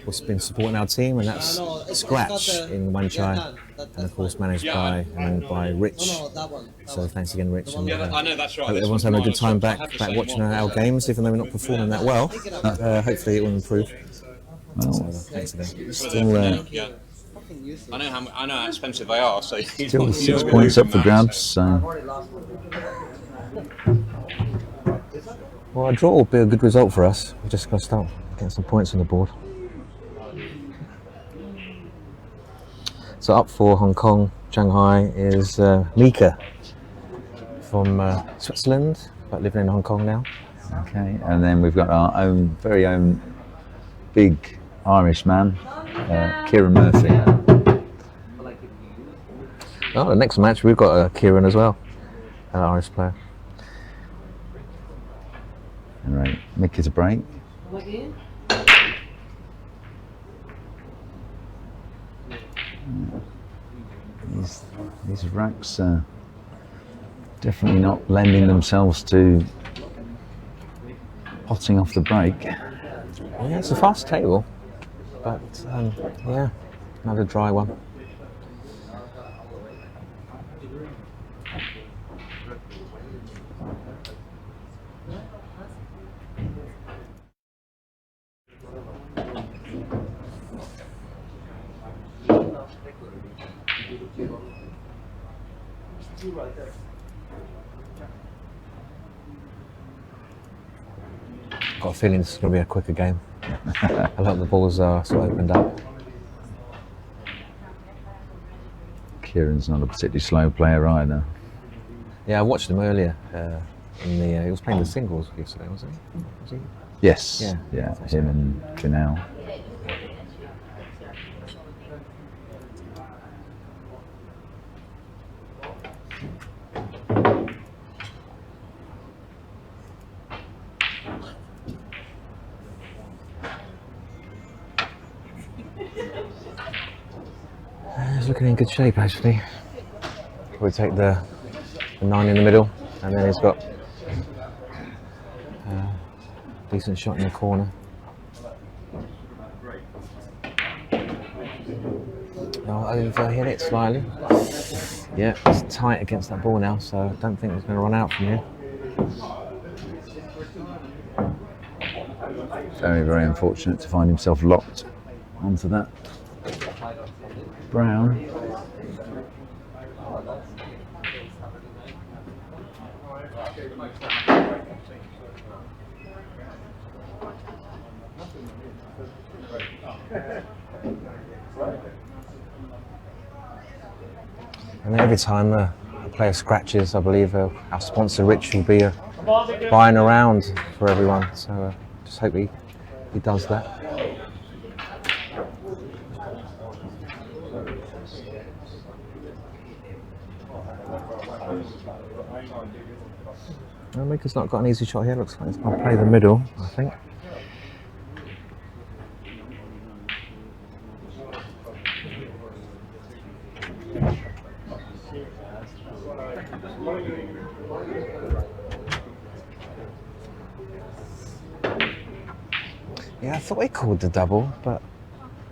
what's been supporting our team, and that's Scratch in Wan Chai, and of course managed by and by Rich. So thanks again, Rich. And, I know that's right. hope everyone's having a good time back watching our games, even though we're not performing that well. Hopefully it will improve. Well, So, thanks again. still, Yeah. I know how expensive they are. So still 6 points up for grabs. So Well, a draw will be a good result for us. We're just going to start getting some points on the board. So up for Hong Kong, Shanghai is Mika from Switzerland, but living in Hong Kong now. okay, and then we've got our very own big Irish man, Kieran Murphy. Oh, the next match we've got Kieran as well, an Irish player. All right, Mick is a break. These racks are definitely not lending themselves to potting off the break. Yeah, it's a fast table, but yeah, another dry one. Got a feeling this is going to be a quicker game. A lot of the balls are sort of opened up. Kieran's not a particularly slow player either. Yeah, I watched him earlier. In the he was playing the singles yesterday, wasn't he? Was he? Yes, Yeah. him and Janelle. He's looking in good shape actually. We take the 9 in the middle, and then he's got a decent shot in the corner. Oh, over hit it slightly. Yeah, it's tight against that ball now, so I don't think he's going to run out from here. Very, very unfortunate to find himself locked onto that. Brown. And every time a player scratches, I believe our sponsor Rich will be buying around for everyone. So just hope he does that. Well, Mika's not got an easy shot here. Looks like he's going to play the middle, I think. Yeah, I thought he called the double, but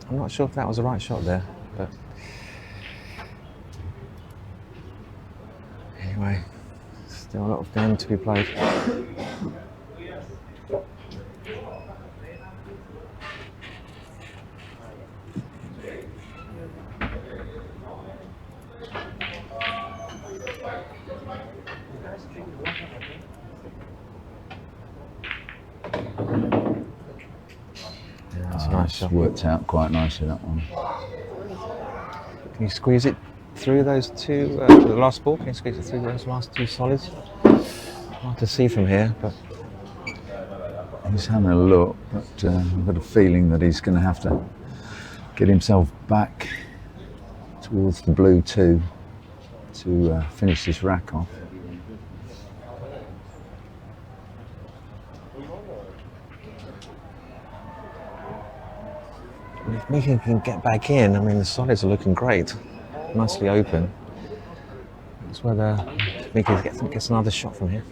I'm not sure if that was the right shot there. But anyway, still a lot of game to be played. Nice worked out quite nicely, that one. Can you squeeze it through those two, the last ball? Can you squeeze it through those last two solids? Hard to see from here, but He's having a look, but I've got a feeling that he's going to have to get himself back towards the blue too to finish this rack off. if Mika can get back in, I mean, the solids are looking great, nicely open. It's whether Mika gets another shot from here.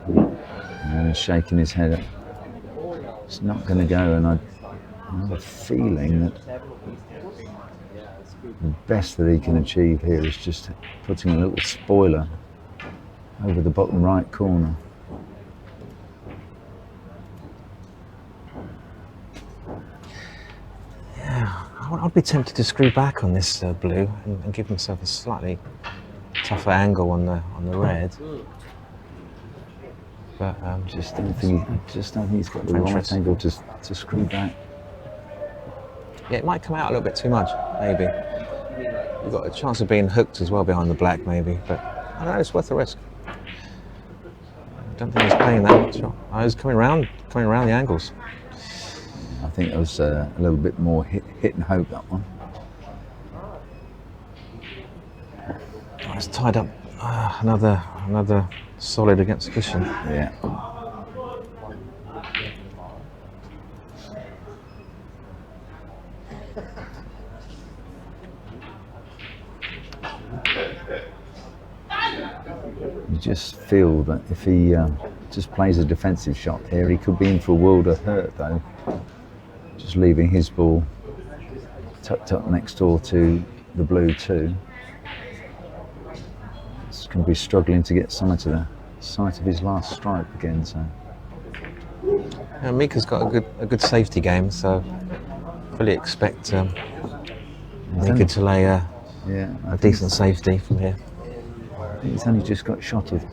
And he's shaking his head. It's not going to go, and I have a feeling that the best that he can achieve here is just putting a little spoiler over the bottom right corner. Yeah, I'd be tempted to screw back on this blue and give himself a slightly tougher angle on the red. But Just don't think he's got the right Adventurous. angle to screw back. yeah, it might come out a little bit too much, maybe. You've got a chance of being hooked as well behind the black, maybe. But I don't know, it's worth the risk. I don't think he's playing that much. I was coming round the angles. I think it was a little bit more hit and hope, that one. Oh, it's tied up. Another solid against cushion. Yeah. You just feel that if he just plays a defensive shot here, he could be in for a world of hurt, though. Just leaving his ball tucked up next door to the blue too. He's going to be struggling to get somewhere to the site of his last stripe again. So Yeah, Mika's got a good safety game, so fully expect Mika to lay a decent safety from here. He's only just got shot of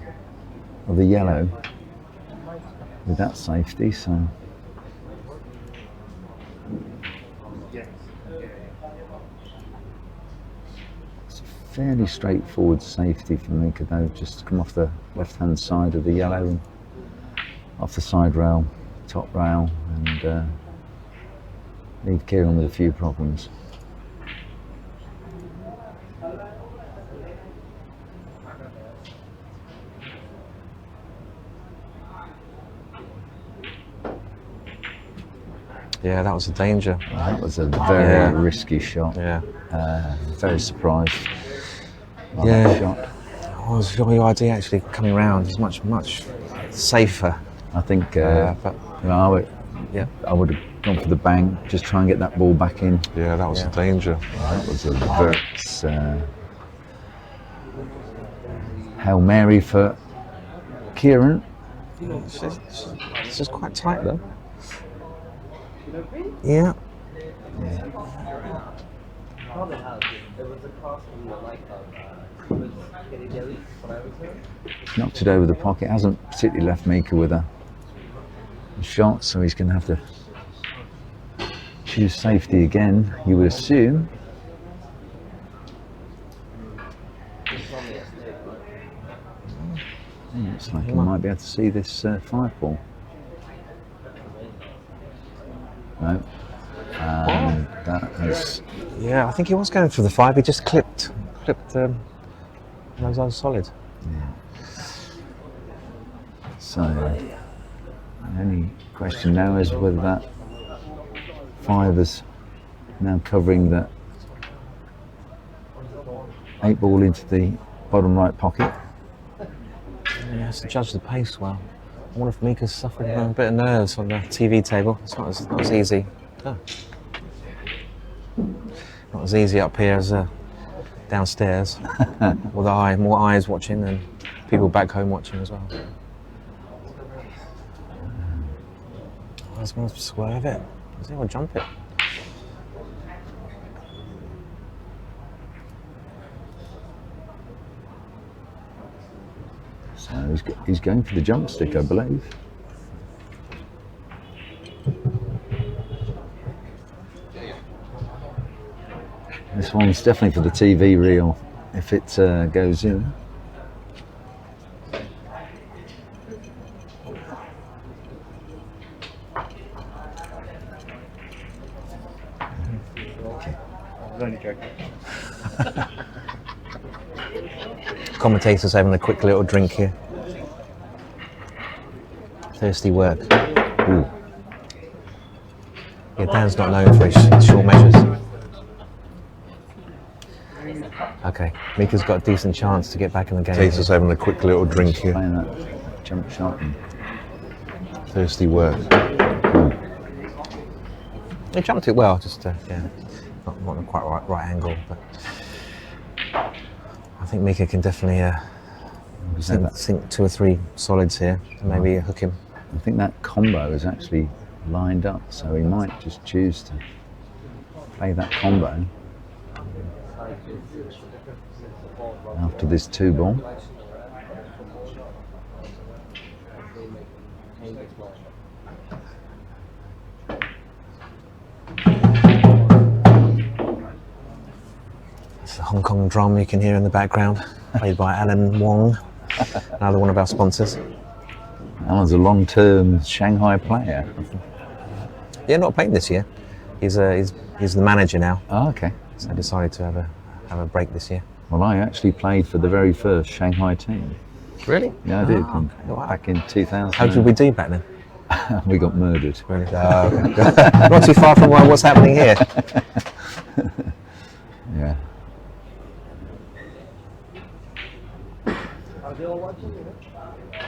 the yellow with that safety, so. It's a fairly straightforward safety for Mika though, just to come off the left-hand side of the yellow and off the side rail, top rail, and leave Kieran with a few problems. Yeah, that was a danger. That was a very risky shot. Yeah. Very surprised by Yeah. that shot. Well, it's your idea actually coming round is much safer. I think But yeah. I would have gone for the bang, just try and get that ball back in. Yeah, that was a danger. That was a very Hail Mary for Kieran. This is quite tight though. Yeah. Knocked it over the pocket. Hasn't particularly left Mika with a shot, so he's going to have to choose safety again, you would assume. Looks like he might be able to see this 5-ball. No. That has. Yeah, I think he was going for the 5. He just clipped those unsolid. So, the only question now is whether that 5 is now covering the 8-ball into the bottom right pocket. Yeah, has to judge the pace well. I wonder if Mika's suffering from a bit of nerves on the TV table. It's not as easy. Oh. Not as easy up here as downstairs. With more eyes watching and people back home watching as well. I was going to swerve it. Does anyone jump it? So he's going for the jump stick, I believe. This one's definitely for the TV reel if it goes in. Commentators having a quick little drink here. Thirsty work. Ooh. Yeah, Dan's not known for his short measures. Okay, Mika's got a decent chance to get back in the game. Keith's just having a quick little drink here. Playing that jump shot. And Thirsty work. He jumped it well, just yeah, not quite right angle, but I think Mika can definitely sink 2 or 3 solids here and maybe hook him. I think that combo is actually lined up, so he might just choose to play that combo after this 2-ball. It's the Hong Kong drum you can hear in the background, played by Alan Wong, another one of our sponsors. Alan's a long-term Shanghai player. Yeah, not playing this year. He's the manager now, Oh, okay. so I decided to have a break this year. Well, I actually played for the very first Shanghai team. Really? Yeah, I did. Wow. Back in 2000. How did we do back then? We got murdered. Really? Oh, okay. Not too far from what's happening here. Yeah.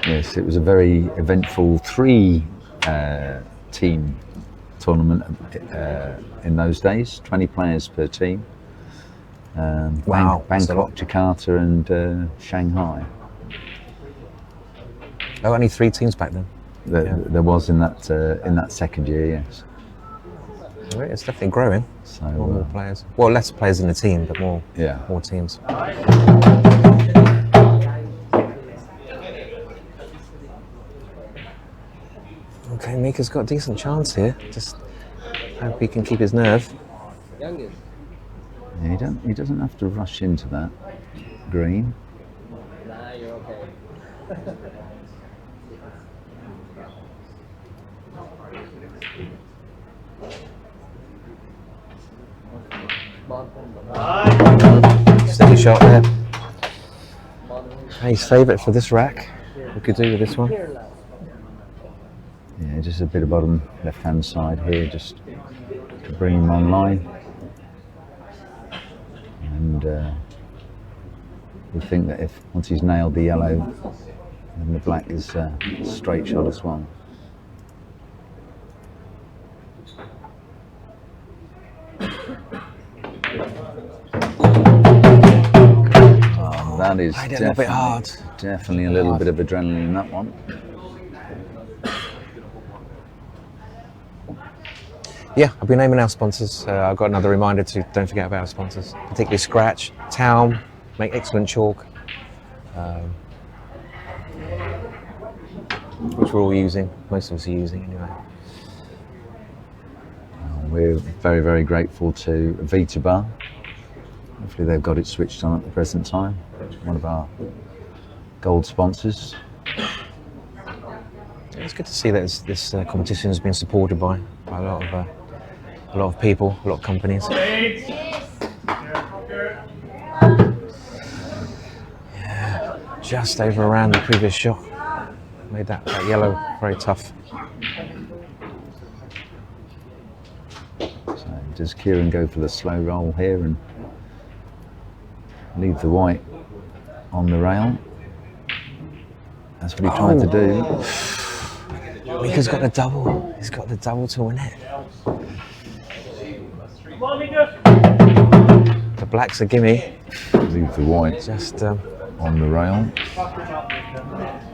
Yes, it was a very eventful 3-team tournament in those days. 20 players per team. Wow, Bangkok, Jakarta, and Shanghai. Oh, only 3 teams back then. There was in that second year, yes. It's definitely growing. So More players. Well, less players in the team, but more teams. Okay, Mika's got a decent chance here. Just hope he can keep his nerve. Youngest. yeah, he doesn't have to rush into that green. Nah, you're okay. Steady shot there. Hey, save it for this rack. We could do with this one. Yeah, just a bit of bottom left-hand side here, just to bring him online. And we think that if once he's nailed the yellow, then the black is a straight shot as well. Oh, that is I did a little bit hard. definitely a little bit of adrenaline in that one. Yeah, I'll be naming our sponsors. I've got another reminder to don't forget about our sponsors, particularly Scratch, Town, make excellent chalk, which we're all using, most of us are using anyway. We're very, very grateful to Vita Bar. Hopefully they've got it switched on at the present time. One of our gold sponsors. It's good to see that this competition has been supported by a lot of people, a lot of companies. Yeah, just overran the previous shot. Made that yellow very tough. So does Kieran go for the slow roll here and leave the white on the rail? That's what he tried to do. Mika's got the double. He's got the double to win it. Come on, Mika. The black's a gimme. Leave the white Just on the rail.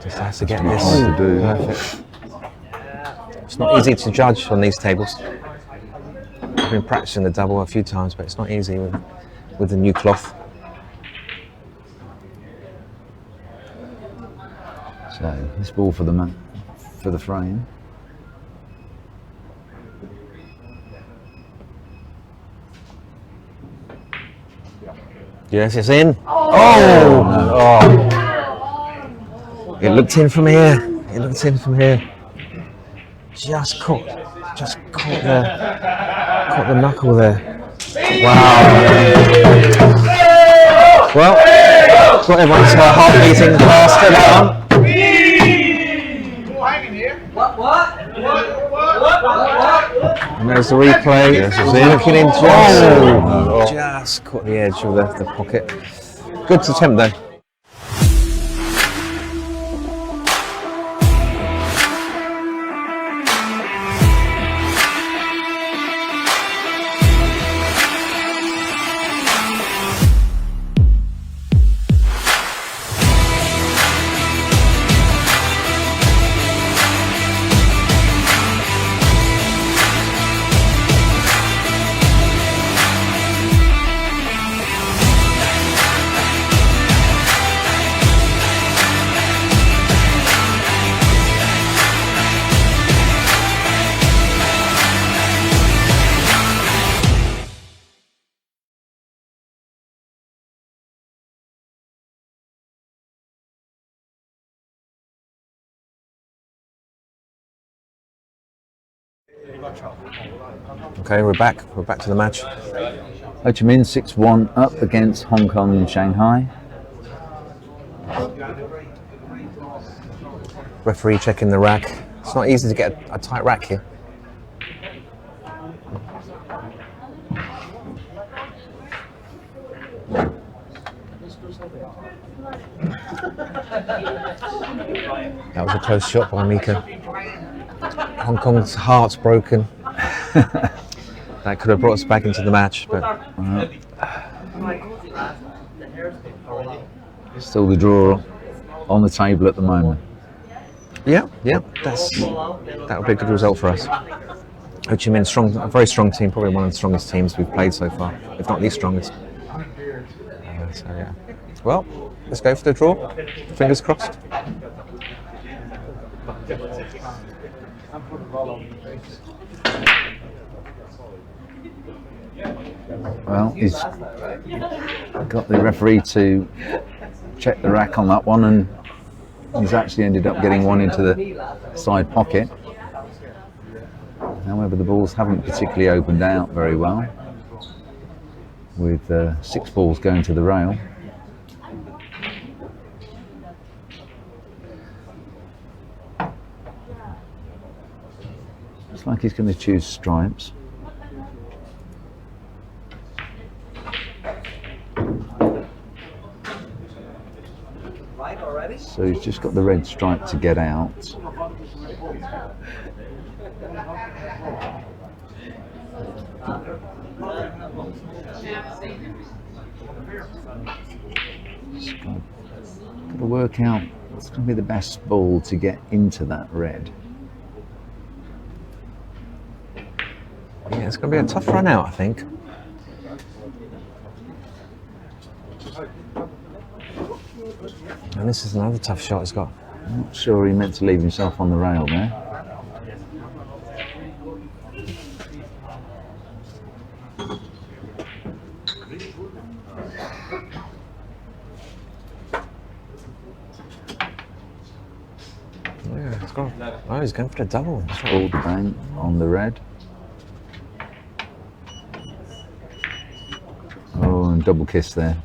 just has to get What he this tried to do. perfect. It's not easy to judge on these tables. I've been practicing the double a few times, but it's not easy with the new cloth. So this ball for the frame. Yes, it's in. Oh! It looked in from here. It looked in from here. Just caught the knuckle there. Wow. Well, got everyone's heart beating fast at that one. And there's the replay. Yes, it's in. Looking in just just caught the edge of the pocket. Good attempt though. Okay, we're back. We're back to the match. Ho Chi Minh 6-1 up against Hong Kong and Shanghai. Referee checking the rack. It's not easy to get a tight rack here. That was a close shot by Mika. Hong Kong's heart's broken. That could have brought us back into the match, but Still the draw on the table at the moment. yeah, that would be a good result for us. Ho Chi Minh, strong, a very strong team, probably one of the strongest teams we've played so far, if not the strongest. So yeah. Well, let's go for the draw. Fingers crossed. Well, he's got the referee to check the rack on that one, and he's actually ended up getting one into the side pocket. However, the balls haven't particularly opened out very well, with 6 balls going to the rail. Looks like he's going to choose stripes. So he's just got the red stripe to get out. Just got to work out what's going to be the best ball to get into that red. Yeah, it's going to be a tough run out, I think. And this is another tough shot he's got. I'm not sure he meant to leave himself on the rail there. Yeah, it's got. Oh, he's going for the double. Pulled the bank on the red. Oh, and double kiss there.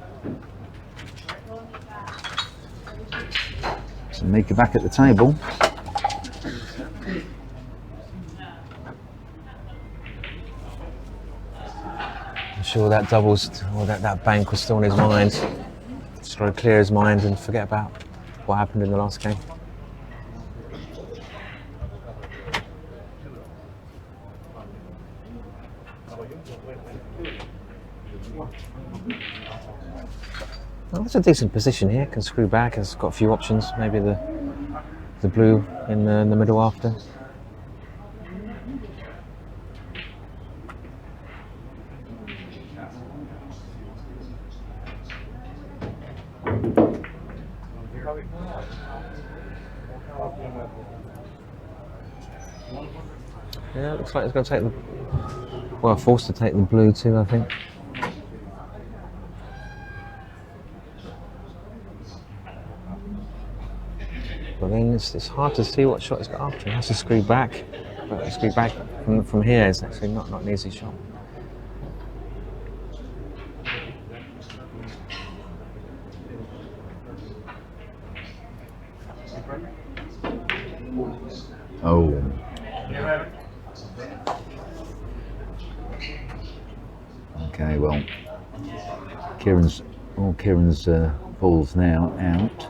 So Mika back at the table. I'm sure that doubles, or that bank was still in his mind. Just try to clear his mind and forget about what happened in the last game. Well, that's a decent position here. Can screw back. Has got a few options. Maybe the blue in the middle after. Yeah, looks like he's going to take the. Well, forced to take the blue too, I think. But then it's hard to see what shot he's got after. He has to screw back. But to screw back from here is actually not an easy shot. Oh. Okay, well, Kieran's balls now out.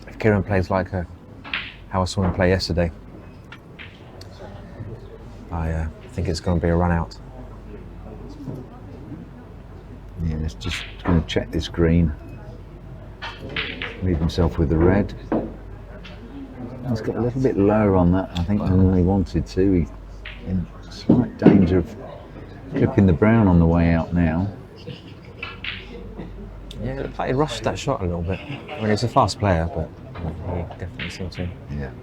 If Kieran plays like how I saw him play yesterday, I think it's going to be a run out. Yeah, he's just going to check this green. Leave himself with the red. He's got a little bit lower on that, I think, than he wanted to. He's in slight danger of clipping the brown on the way out now. Yeah, the player rushed that shot a little bit. I mean, he's a fast player, but he definitely seemed to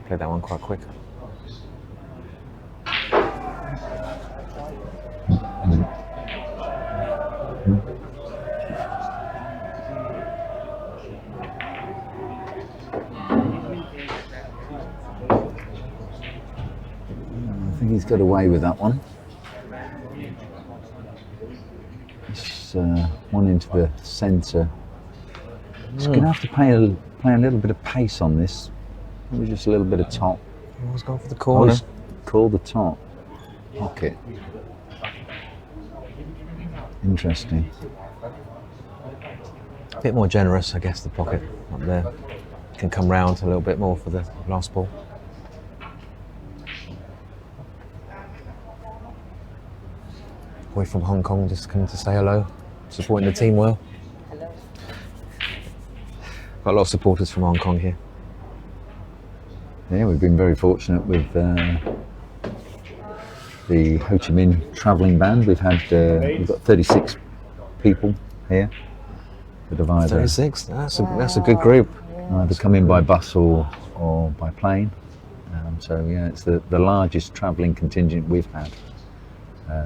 play that one quite quick. I think he's got away with that one. It's one into the centre. He's going to have to play a little bit of pace on this. Maybe just a little bit of top. He was going for the corner. He's called the top. Pocket. Interesting. A bit more generous, I guess, the pocket up there. Can come round a little bit more for the last ball. Away from Hong Kong, just coming to say hello, supporting the team well. Got a lot of supporters from Hong Kong here. Yeah, we've been very fortunate with the Ho Chi Minh travelling band. We've got 36 people here that have either 36. That's a good group. either come in by bus or by plane. So yeah, it's the largest travelling contingent we've had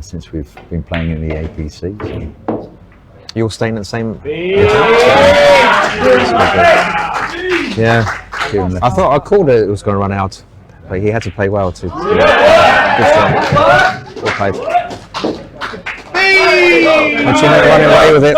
since we've been playing in the APC. So. You all staying at the same? Yeah. I thought I called it was going to run out, but he had to play well too. Good job. Well played. But you know, running away with it.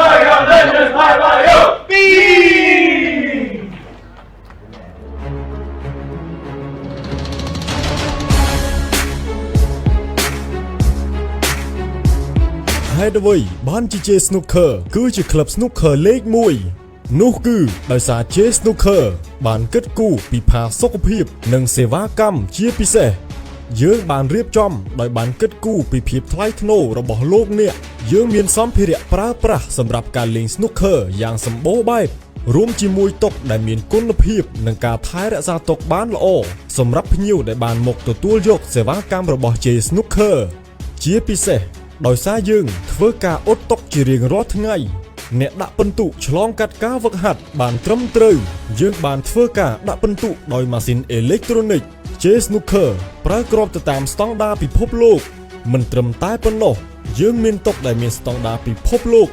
Hideaway បានជា J Snooker គឺជាក្លឹប Snooker លេខ1នោះគឺដោយសារ J Snooker បានគិតគូរពីផាសុខភាពនិងសេវាកម្មជាពិសេសយើងបានរៀបចំដោយបានគិតគូរពីភាពថ្លៃថ្នូររបស់លោកអ្នកយើងមានសម្ភារៈប្រើប្រាស់សម្រាប់ការលេង Snooker យ៉ាងសម្បូរបែបរួមជាមួយតុដែលមានគុណភាពនិងការថែរក្សាតុបានល្អសម្រាប់ភ្ញៀវដែលបានមកទទួលយកសេវាកម្មរបស់ J Snooker ជាពិសេសដោយសារយើងធ្វើការអ៊ុតតុជារៀងរាល់ថ្ងៃអ្នកដាក់ពិន្ទុឆ្លងកាត់ការវឹកហាត់បានត្រឹមត្រូវយើងបានធ្វើការដាក់ពិន្ទុដោយម៉ាស៊ីនអេឡិចត្រូនិក J Snooker ប្រើគ្រាប់ទៅតាមស្តង់ដារពិភពលោកមិនត្រឹមតែប៉ុណ្ណោះយើងមានតុដែលមានស្តង់ដារពិភពលោក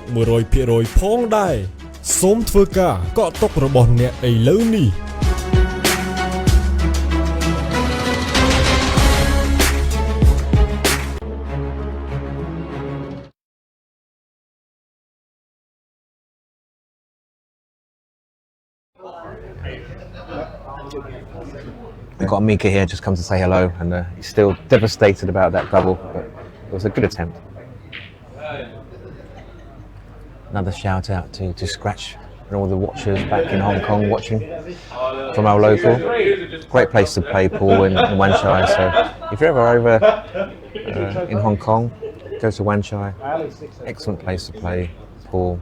100% ផងដែរសូមធ្វើការកក់តុរបស់អ្នកឥឡូវនេះWe've got Mika here, just come to say hello, and he's still devastated about that double, but it was a good attempt. Another shout out to Scratch and all the watchers back in Hong Kong watching from our local. Great place to play pool in Wan Chai, so if you're ever over in Hong Kong, go to Wan Chai. Excellent place to play pool,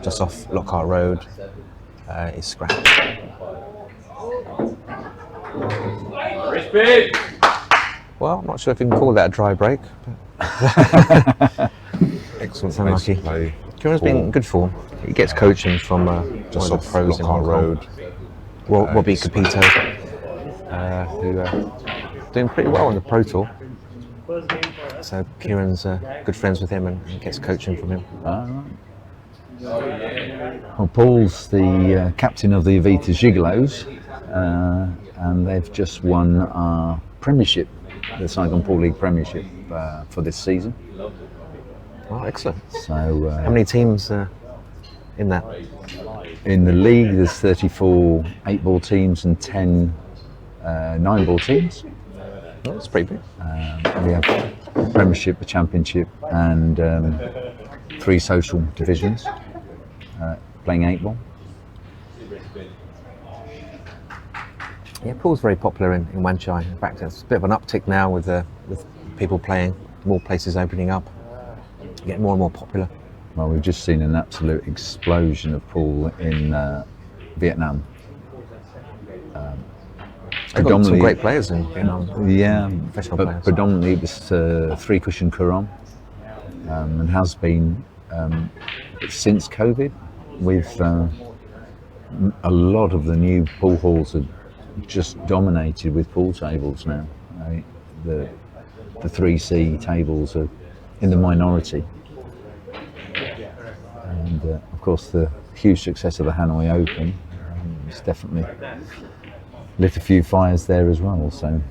just off Lockhart Road. Is Scratch. Well, I'm not sure if you can call that a dry break. But excellent, so lucky. Kieran's been in good form. He gets coaching from just one of the pros in Hong Kong. Road. Robbie Capito, who doing pretty well on the Pro Tour. So Kieran's good friends with him and gets coaching from him. Well, Paul's the captain of the Avita Gigolos, and they've just won our premiership, the Saigon Pool League premiership for this season. Oh, excellent. So, how many teams in that? In the league, there's 34 8-ball teams and 10 9-ball teams. Oh, it's pretty big. We have a Premiership, a Championship, and 3 social divisions. Playing 8 ball. Yeah, pool's very popular in Wan Chai. In fact, it's a bit of an uptick now with people playing, more places opening up, getting more and more popular. Well, we've just seen an absolute explosion of pool in Vietnam. They've got some great players in Vietnam. Yeah, Professional but players. predominantly it was 3 cushion Coron, and has been since COVID. With a lot of the new pool halls are just dominated with pool tables now. The 3C tables are in the minority, and of course the huge success of the Hanoi Open has definitely lit a few fires there as well. So,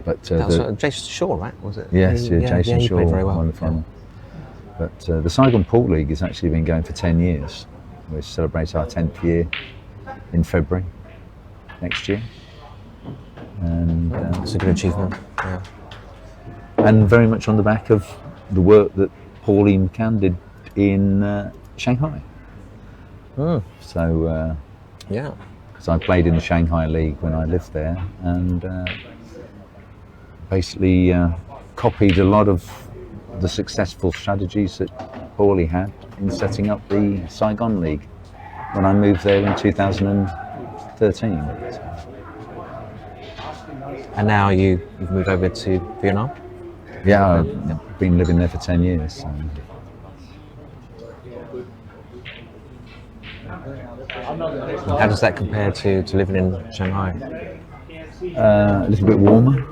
but That was Jason Shaw, right? Was it? yes, Jason he Shaw played very well. won the final. But the Saigon Pool League has actually been going for 10 years. We celebrate our 10th year in February next year. And It's a good achievement. Yeah. and very much on the back of the work that Pauline McCann did in Shanghai. So, Yeah. because I played in the Shanghai League when I lived there, and basically copied a lot of the successful strategies that Paulie had in setting up the Saigon League when I moved there in 2013. And now you've moved over to Vietnam? Yeah, I've been living there for 10 years. So. How does that compare to living in Shanghai? A little bit warmer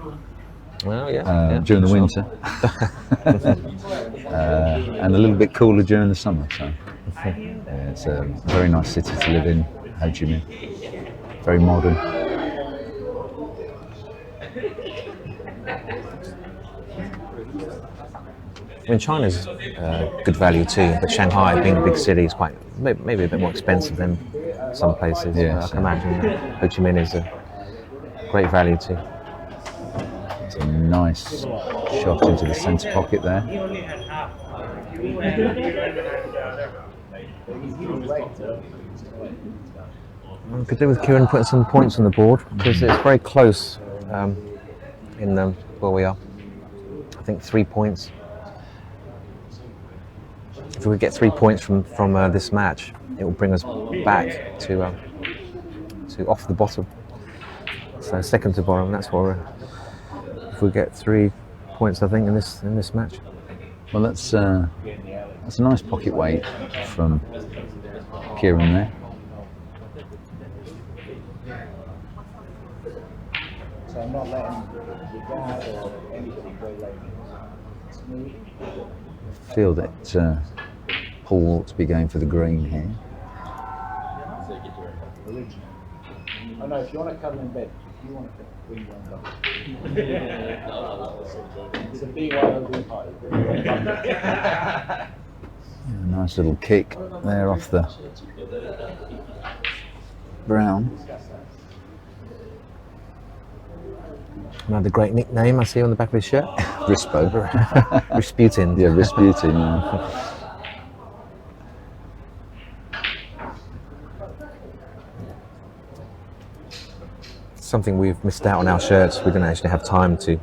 Well, yeah. during the sure. winter, and a little bit cooler during the summer. So yeah, it's a very nice city to live in, Ho Chi Minh. Very modern. I mean, China's good value too, but Shanghai, being a big city, is quite maybe a bit more expensive than some places. Yes, I can imagine that Ho Chi Minh is a great value too. It's a nice shot into the centre pocket there. We could do with Kieran putting some points on the board because it's very close in where we are. I think 3 points. If we could get 3 points from this match, it will bring us back to off the bottom. So second to bottom. That's what we're. If we get 3 points, I think in this match. Well, that's a nice pocket weight from Kieran there. So I'm not letting the guy or anybody go like smooth. I feel that Paul ought to be going for the green here. Original. Oh no, if you want to cuddle in bed, if you want to bring one up. It's a BYOB party. Yeah, nice little kick there off the brown. Another great nickname I see on the back of his shirt. Rispo. Rasputin. Yeah, Rasputin. Yeah. Something we've missed out on our shirts. We didn't actually have time to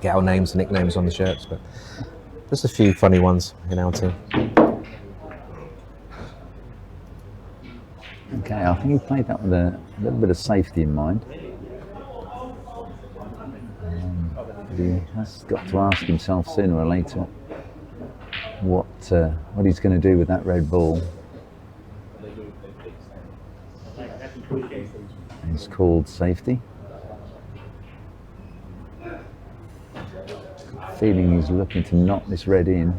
get our names and nicknames on the shirts, but just a few funny ones in our team. Okay, I think he played that with a little bit of safety in mind. But he has got to ask himself sooner or later what he's going to do with that red ball. It's called safety. Feeling he's looking to knock this red in.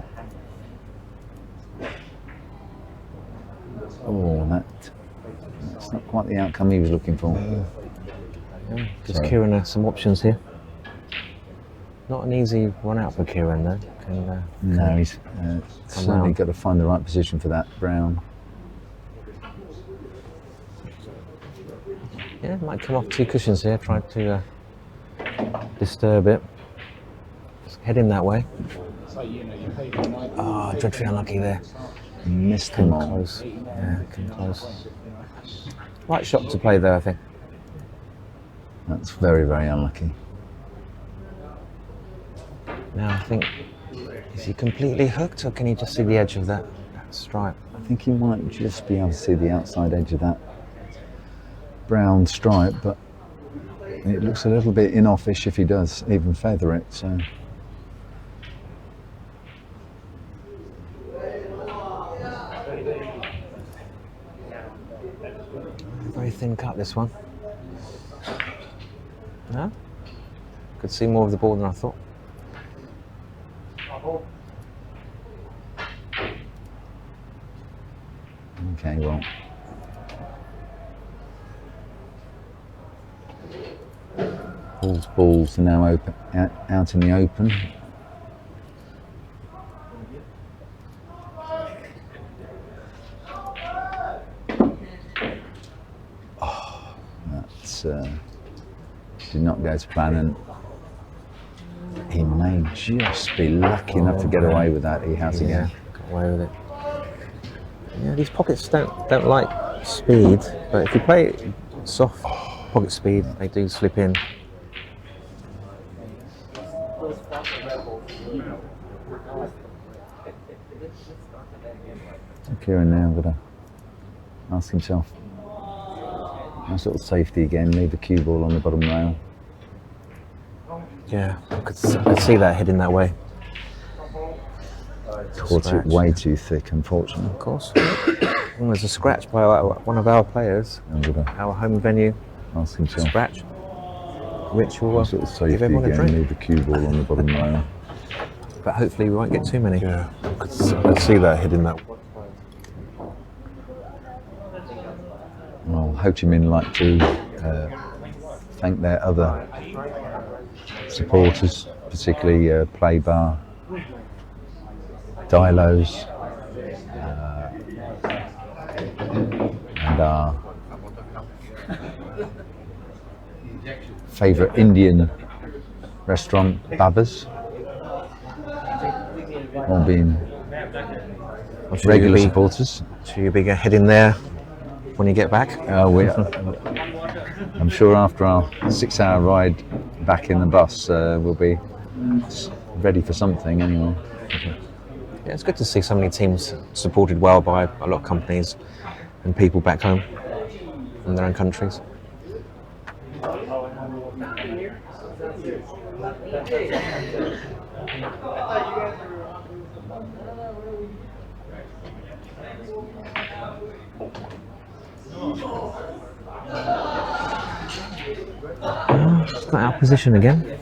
Oh, that's not quite the outcome he was looking for. Gives Kieran some options here. Not an easy run out for Kieran though. No, he's certainly got to find the right position for that brown. Yeah, might come off 2 cushions here. Try to disturb it. Just head in that way. So, you know, you pay for night. Oh, dreadfully unlucky there. Missed Came him on. close. Yeah, came close. Right shot to play there, I think. That's very, very unlucky. Now I think, is he completely hooked or can he just see the edge of that stripe? I think he might just be able to see the outside edge of that brown stripe, but it looks a little bit in-offish if he does even feather it, so. Very thin cut, this one. No? Could see more of the ball than I thought. Okay, well. Paul's balls are now open, out in the open. Oh, that's did not go to plan, and he may just be lucky enough to get away with that. He has again. Got away with it. Yeah, these pockets don't like speed, but if you play soft pocket speed, they do slip in. Kieran now got to ask himself. Nice little safety again, leave the cue ball on the bottom rail. Yeah, I could see that heading that way. Caught it way too thick, unfortunately. Of course. Well, there's a scratch by one of our players, our home venue. Ask himself. Scratch, which will Nice little safety give everyone a again, drink. leave the cue ball on the bottom rail. But hopefully we won't get too many. Yeah, I could see that heading that way. Well, Ho Chi Minh like to thank their other supporters, particularly Play Bar, Dilos, and our favourite Indian restaurant, Baba's, all being I'm sure regular you'll be, supporters. sure you'll be heading there when you get back. I'm sure after our 6-hour ride back in the bus, we'll be ready for something anyway. Yeah, it's good to see so many teams supported well by a lot of companies and people back home from their own countries. It's got our position again.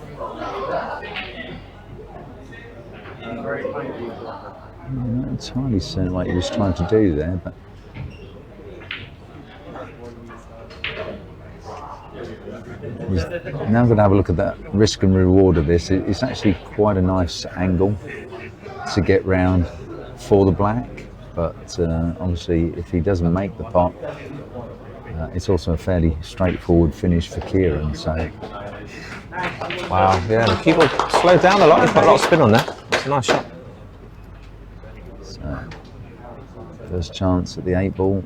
I'm not entirely certain what he was trying to do there, but he's now going to have a look at that risk and reward of this. It's actually quite a nice angle to get round for the black, but obviously if he doesn't make the pot, it's also a fairly straightforward finish for Kieran. So Wow, yeah, the keyboard slowed down a lot. He's got a lot of spin on that. It's a nice shot. first chance at the 8 ball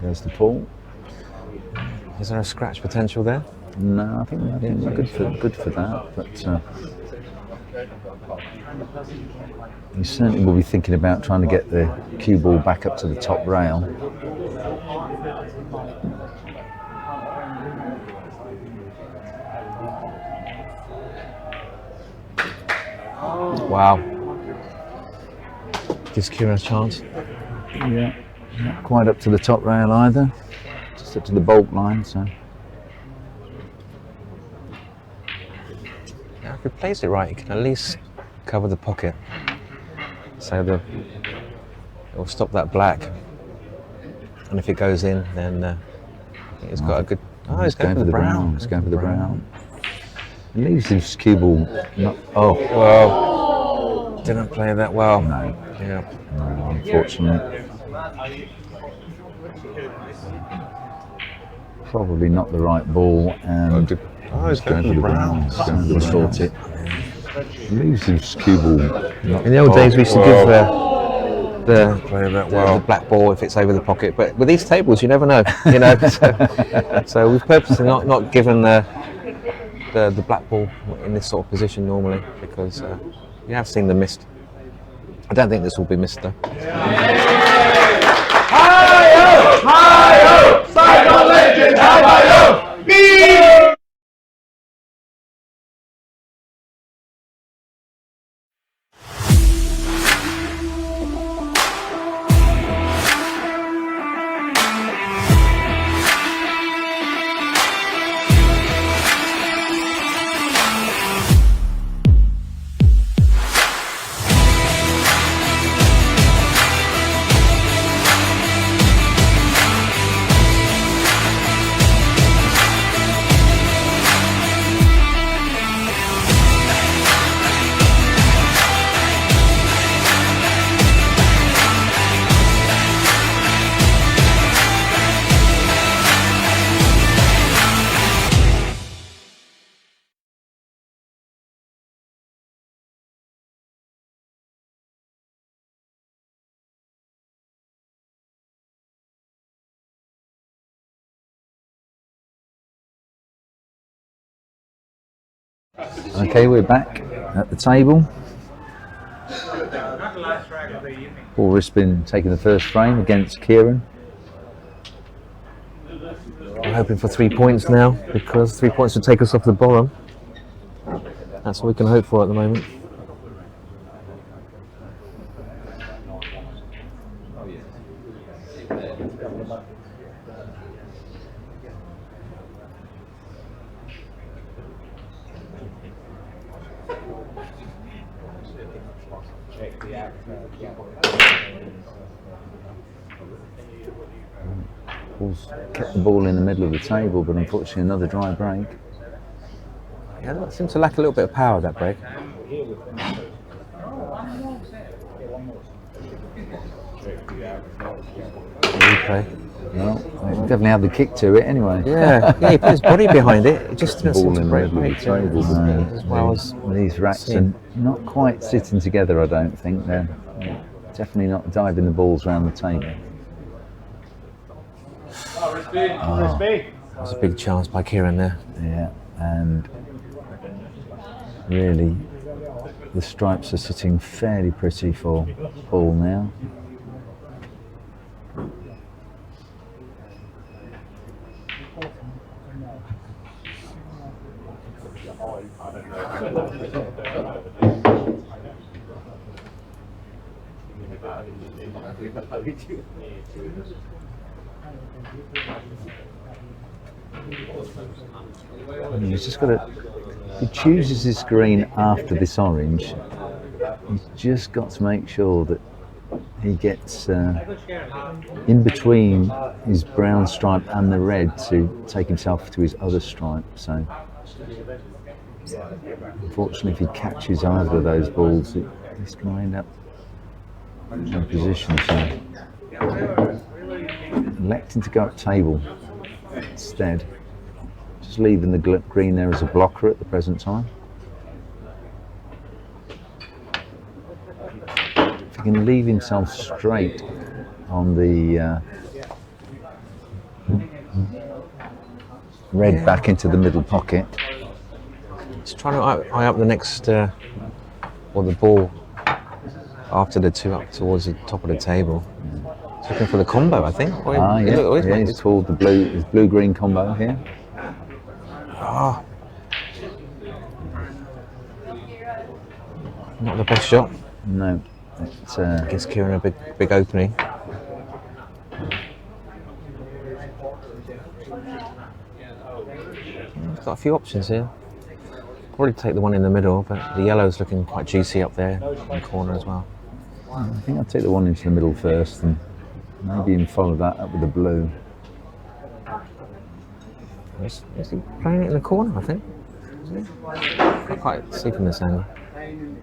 goes to Paul. Is there a scratch potential there? No, I think good for that, but he certainly will be thinking about trying to get the cue ball back up to the top rail. Wow. Gives Kieran a chance. Yeah, not quite up to the top rail either, just up to the bolt line. So Now, if he plays it right, he can at least cover the pocket. So it'll stop that black. And if it goes in, then I think he's got a good. Oh, he's going for the brown. He's going for the brown. It leaves his cue ball not. Oh, Well, didn't play that well. no, Yeah. no, unfortunately. Probably not the right ball, and Oh, he's going for Over the the browns. browns. Going for the short it. Leaves his cue ball. In the old days, we used to give Playing that the well. black ball if it's over the pocket, but with these tables, you never know. You know, so we've purposely not given the black ball in this sort of position normally because you have seen them missed. I don't think this will be missed though. Okay, we're back at the table. Paul Rispin taking the first frame against Kieran. We're hoping for 3 points now because 3 points would take us off the bottom. That's what we can hope for at the moment. Paul's kept the ball in the middle of the table, but unfortunately another dry break. Yeah, that seems to lack a little bit of power, that break. Replay. Well, he definitely had the kick to it anyway. Yeah, he put his body behind it. It just didn't seem Ball to in the break middle of the table. as well as These racks seen. are not quite sitting together, I don't think. They're definitely not diving the balls around the table. That's a big chance by Kieran there. Yeah, and really the stripes are sitting fairly pretty for Paul now. He's just got to. He chooses this green after this orange. He's just got to make sure that he gets in between his brown stripe and the red to take himself to his other stripe. So, unfortunately, if he catches either of those balls, he's going to end up in a position. So, electing to go up table instead. Just leaving the green there as a blocker at the present time. If he can leave himself straight on the red back into the middle pocket. He's trying to eye up the next, or the ball after the two up towards the top of the table. He's looking for the combo, I think. He's called the blue-green combo here. Oh. Not the best shot. No. Gives Kieran a big opening. He's got a few options here. Probably take the one in the middle, but the yellow's looking quite juicy up there in the corner as well. I think I'll take the one into the middle first and maybe even follow that up with the blue. Is he playing it in the corner, I think? Can't quite see from this angle.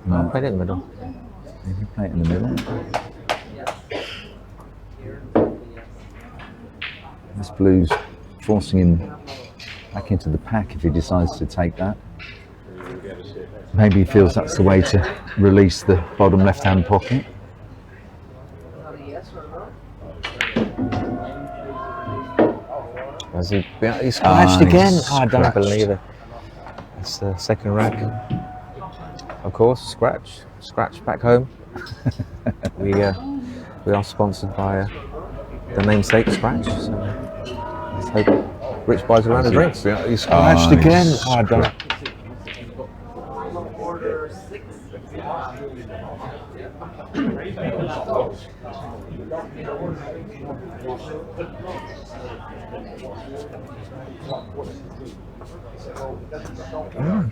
No, played it in the middle. You can play it in the middle. This blue's forcing him back into the pack if he decides to take that. Maybe he feels that's the way to release the bottom left-hand pocket. He's scratched again. He's I don't scratched. believe it. It's the second rack. Of course, scratch back home. we are sponsored by the namesake Scratch. So let's hope Rich buys a round of drinks. He's scratched again. He's I don't. I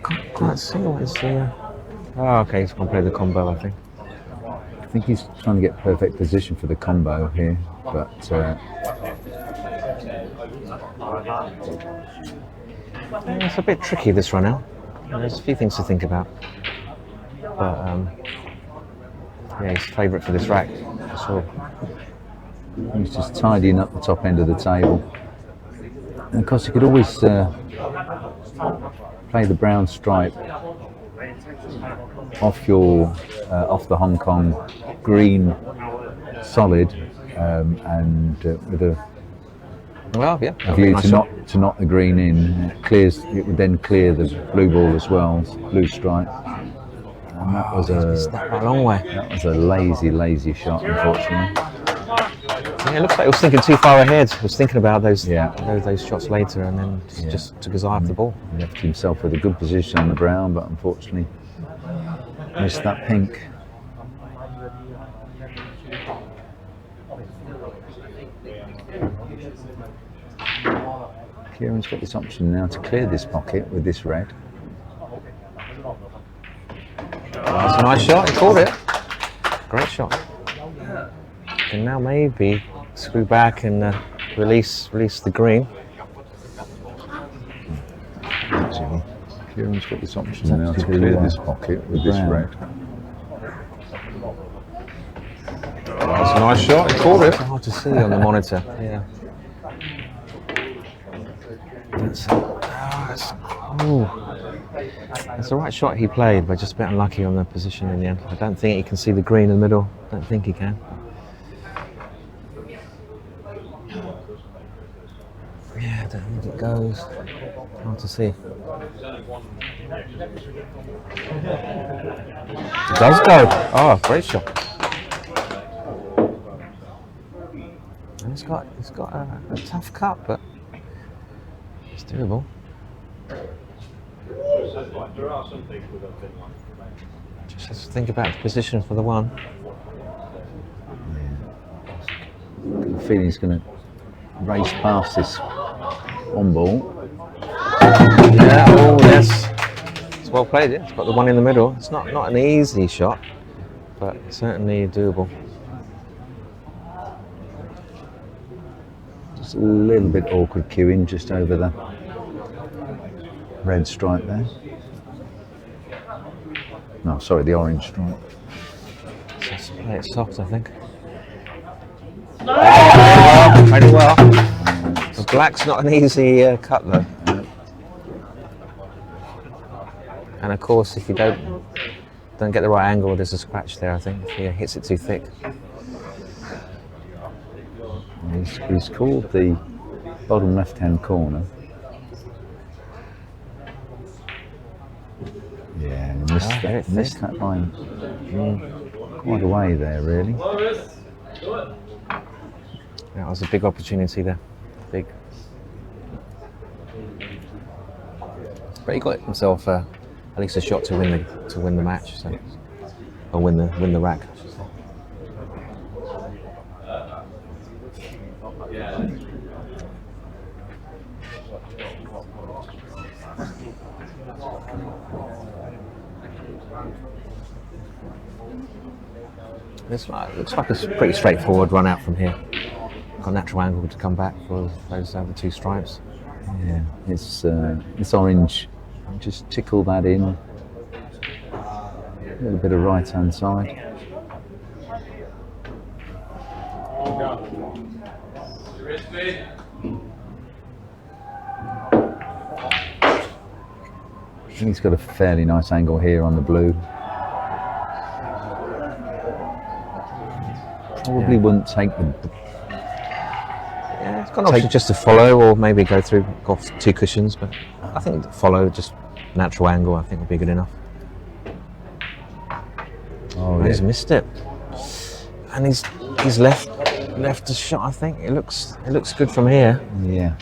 can't quite see what it's here. Oh, okay, he's going to play the combo, I think. I think he's trying to get perfect position for the combo here, but It's a bit tricky, this run out. There's a few things to think about. But, yeah, he's favourite for this rack, for sure. he's just tidying up the top end of the table. And of course, you could always play the brown stripe off the Hong Kong green solid, and with a Well, yeah. view nice to shot. knock the green in. It would then clear the blue ball as well, blue stripe. And that was a long way. That was a lazy shot, unfortunately. Yeah, it looks like he was thinking too far ahead. He was thinking about those shots later, and then just took his eye off the ball. He left himself with a good position on the brown, but unfortunately missed that pink. Kieran's got this option now to clear this pocket with this red. That's a nice shot. He caught it. Great shot. And now maybe screw back and release the green. Actually, Kieran's got this option now to clear this pocket with this red. That's a nice shot. He caught it. Hard to see on the monitor. Yeah. That's the right shot he played, but just a bit unlucky on the position in the end. I don't think he can see the green in the middle. I don't think he can. Yeah, I don't think it goes. Hard to see. It does go. Oh, great shot. And it's got a tough cut, but it's doable. Just let's think about the position for the one. The feeling he's going to race past this on ball. Yeah, oh yes. It's well played, yeah. It's got the one in the middle. It's not an easy shot, but certainly doable. Just a little bit awkward cueing just over the red stripe there. No, sorry, the orange stripe. So let's play it soft, I think. Very well. The black's not an easy cut though. And of course, if you don't get the right angle, there's a scratch there, I think, if he hits it too thick. He's called the bottom left-hand corner. Yeah, missed that line quite a way there, really. That was a big opportunity there. Big. But he got himself at least a shot to win the match, so, or win the rack, I should say. This looks like a pretty straightforward run out from here. Got a natural angle to come back for those other two stripes. Yeah, it's orange. Just tickle that in. A little bit of right hand side. think he's got a fairly nice angle here on the blue. Probably wouldn't take the. Yeah, it's got an option just to follow, or maybe go off 2 cushions. But I think follow, just natural angle, I think will be good enough. Oh, He's missed it, and he's left the shot. I think it looks good from here. Yeah.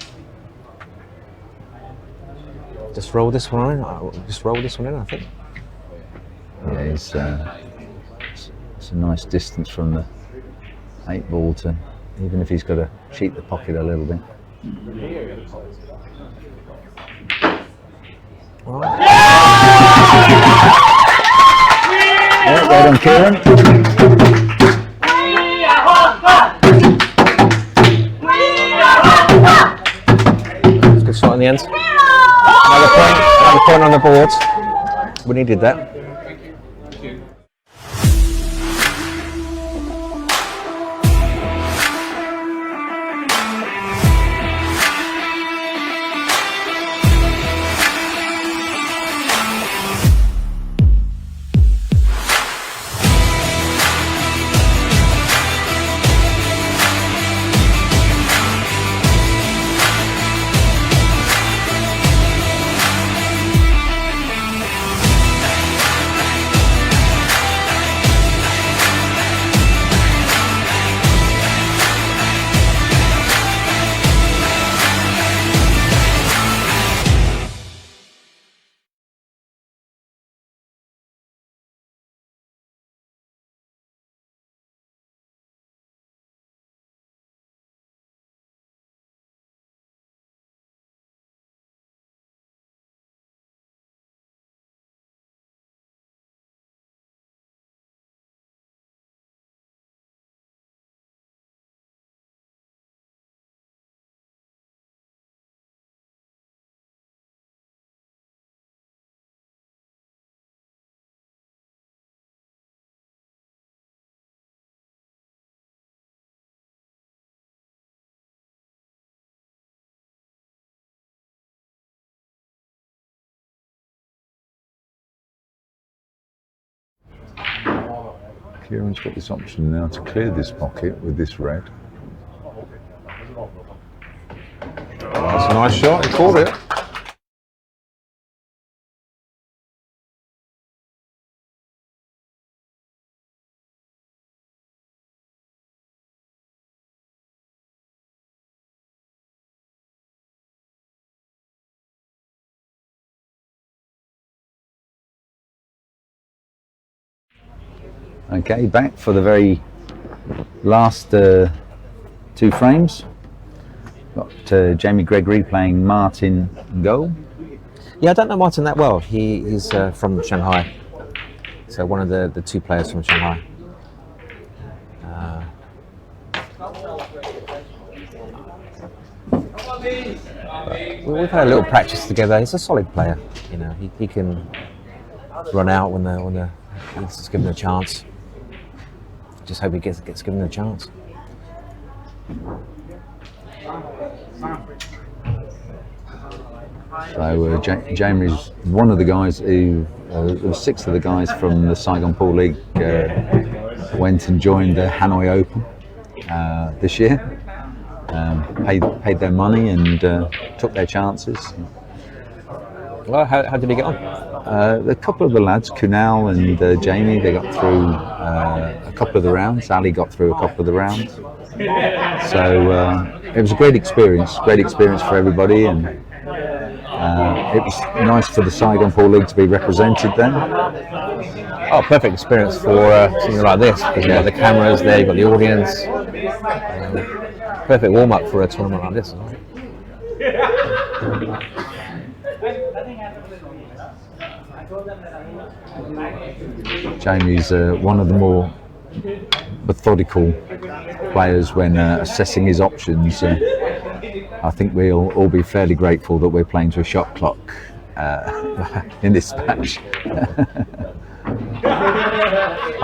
Just roll this one in. I think. Yeah, it's a nice distance from the 8 ball to, even if he's got to cheat the pocket a little bit. Right. Yeah, well done, Kieran. It's a good shot in the end. Another point on the board. We needed that. Kieran's got this option now to clear this pocket with this red. That's a nice shot. He caught it. Okay, back for the very last 2 frames. Got Jamie Gregory playing Martin in goal. Yeah, I don't know Martin that well. He's from Shanghai, so one of the 2 players from Shanghai. We've had a little practice together. He's a solid player. You know, he can run out when he's given a chance. Just hope he gets given a chance. So Jamie's one of the guys who, there were 6 of the guys from the Saigon Pool League went and joined the Hanoi Open this year. Paid their money and took their chances. Well, how did he get on? A couple of the lads, Kunal and Jamie, they got through a couple of the rounds. Ali got through a couple of the rounds. So it was a great experience for everybody, and it was nice for the Saigon Pool League to be represented then. Oh, perfect experience for something like this, because you've got the cameras there, you've got the audience. Perfect warm-up for a tournament like this. Jamie's one of the more methodical players when assessing his options. I think we'll all be fairly grateful that we're playing to a shot clock in this match.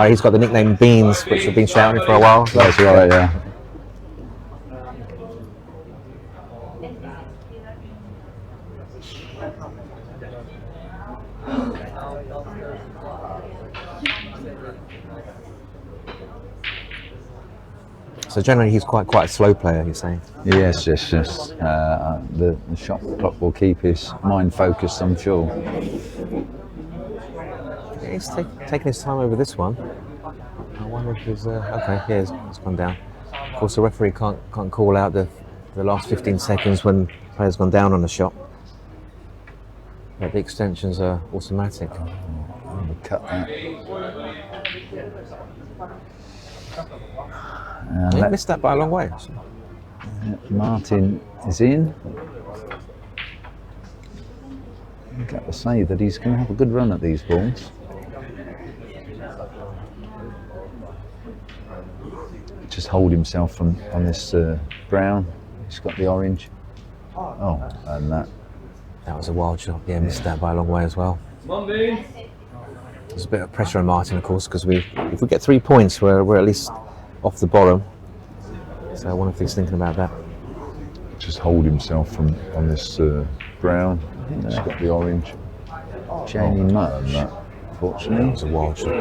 He's got the nickname Beans, which we've been shouting for a while. That's right, yeah. So generally he's quite a slow player, you're saying? Yes, the shot clock will keep his mind focused, I'm sure. Yeah, he's taking his time over this one. I wonder if he's okay. Yeah, it's gone down. Of course, the referee can't call out the last 15 seconds when the player's gone down on the shot. But the extensions are automatic. We'll cut that. He missed that by a long way. Actually. Martin is in. I've got to say that he's going to have a good run at these balls. Just hold himself on this brown. He's got the orange. Oh, and that. That was a wild shot. Yeah, missed that by a long way as well. There's a bit of pressure on Martin, of course, because if we get 3 points, we're at least off the bottom. So I wonder if he's thinking about that. Just hold himself on this brown. He's got the orange. Jamie Mutton, that, unfortunately. That was a wild shot.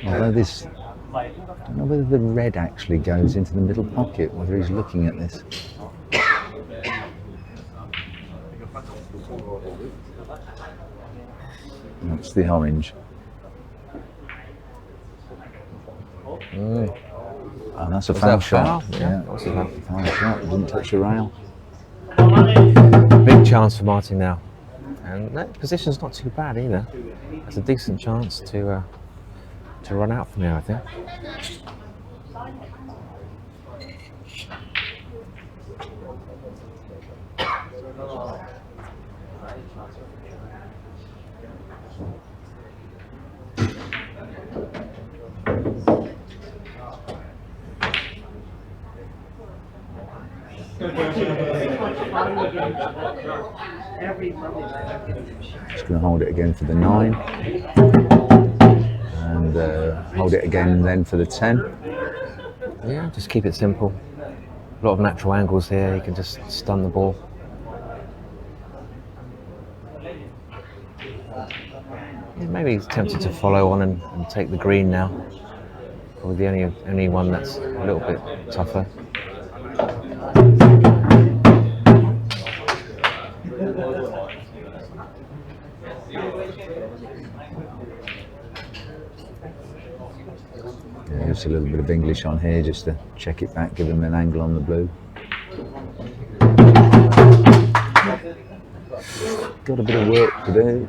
Although this, I don't know whether the red actually goes into the middle pocket, whether he's looking at this. That's the orange. Oh, that's a foul shot. Yeah, that was a foul. Foul shot. Didn't touch the rail. Big chance for Martin now. And that position's not too bad either. It's a decent chance to run out from here, I think. Just going to hold it again for the 9. And hold it again then for the 10. Yeah, just keep it simple. A lot of natural angles here, you can just stun the ball. Yeah, maybe he's tempted to follow on and take the green now. Probably the only one that's a little bit tougher. Yeah, just a little bit of English on here just to check it back, give him an angle on the blue. Got a bit of work to do.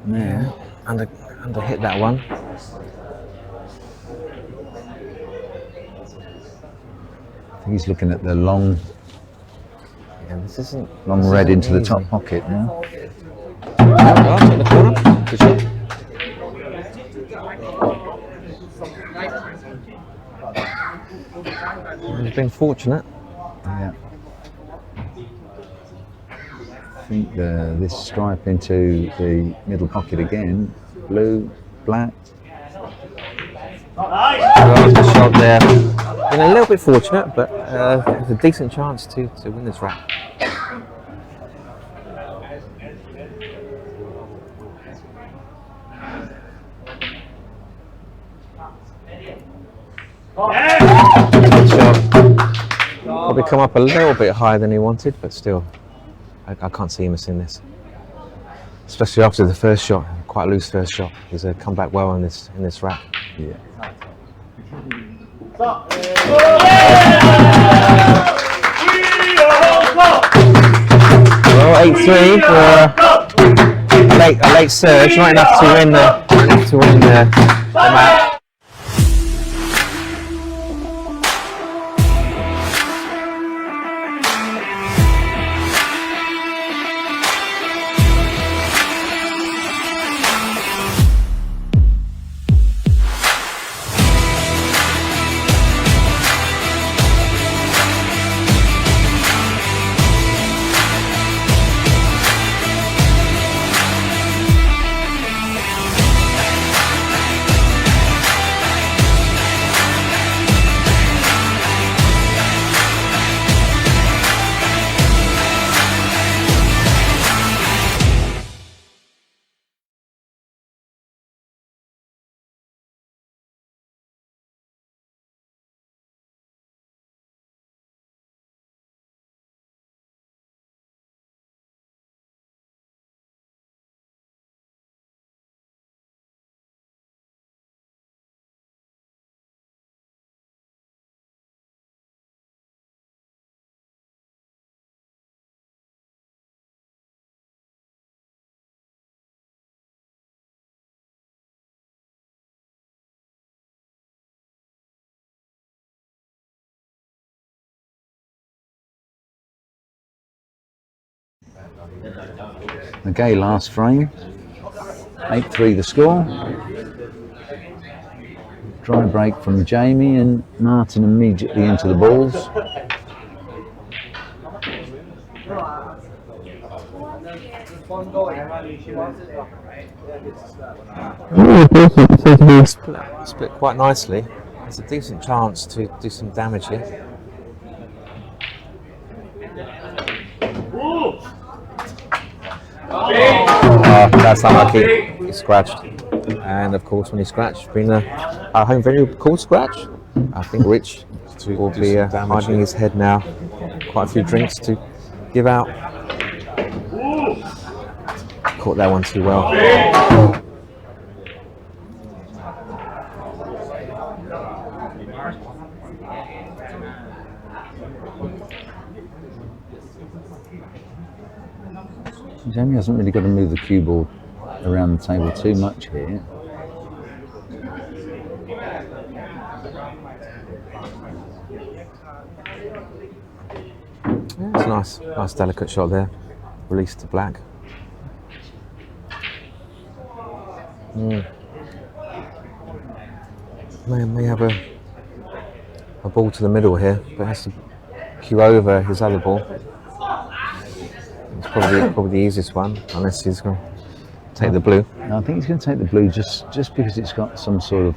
Yeah, under hit that one. I think he's looking at the long red into the top pocket now. Well, in the corner. Good shot. He's been fortunate. Yeah. I think this stripe into the middle pocket again. Blue, black. Well, the shot there. Been a little bit fortunate, but there's a decent chance to win this rack. Good shot. Probably come up a little bit higher than he wanted, but still, I can't see him missing this. Especially after the first shot, quite a loose first shot. He's come back well in this rack. Yeah. Well, 8-3 for a late surge, not enough to win the match. The gay last frame. 8-3 the score. Dry break from Jamie and Martin immediately into the balls. Split quite nicely. There's a decent chance to do some damage here. Oh, that's unlucky. He scratched. And of course, when he scratched, being a home venue called Scratch, I think Rich will be hiding his head now. Quite a few drinks to give out. Caught that one too well. Jamie hasn't really got to move the cue ball around the table too much here. Yeah, it's a nice delicate shot there. Release to black. May have a ball to the middle here, but has to cue over his other ball. It's probably the easiest one, unless he's going to take the blue. I think he's going to take the blue just because it's got some sort of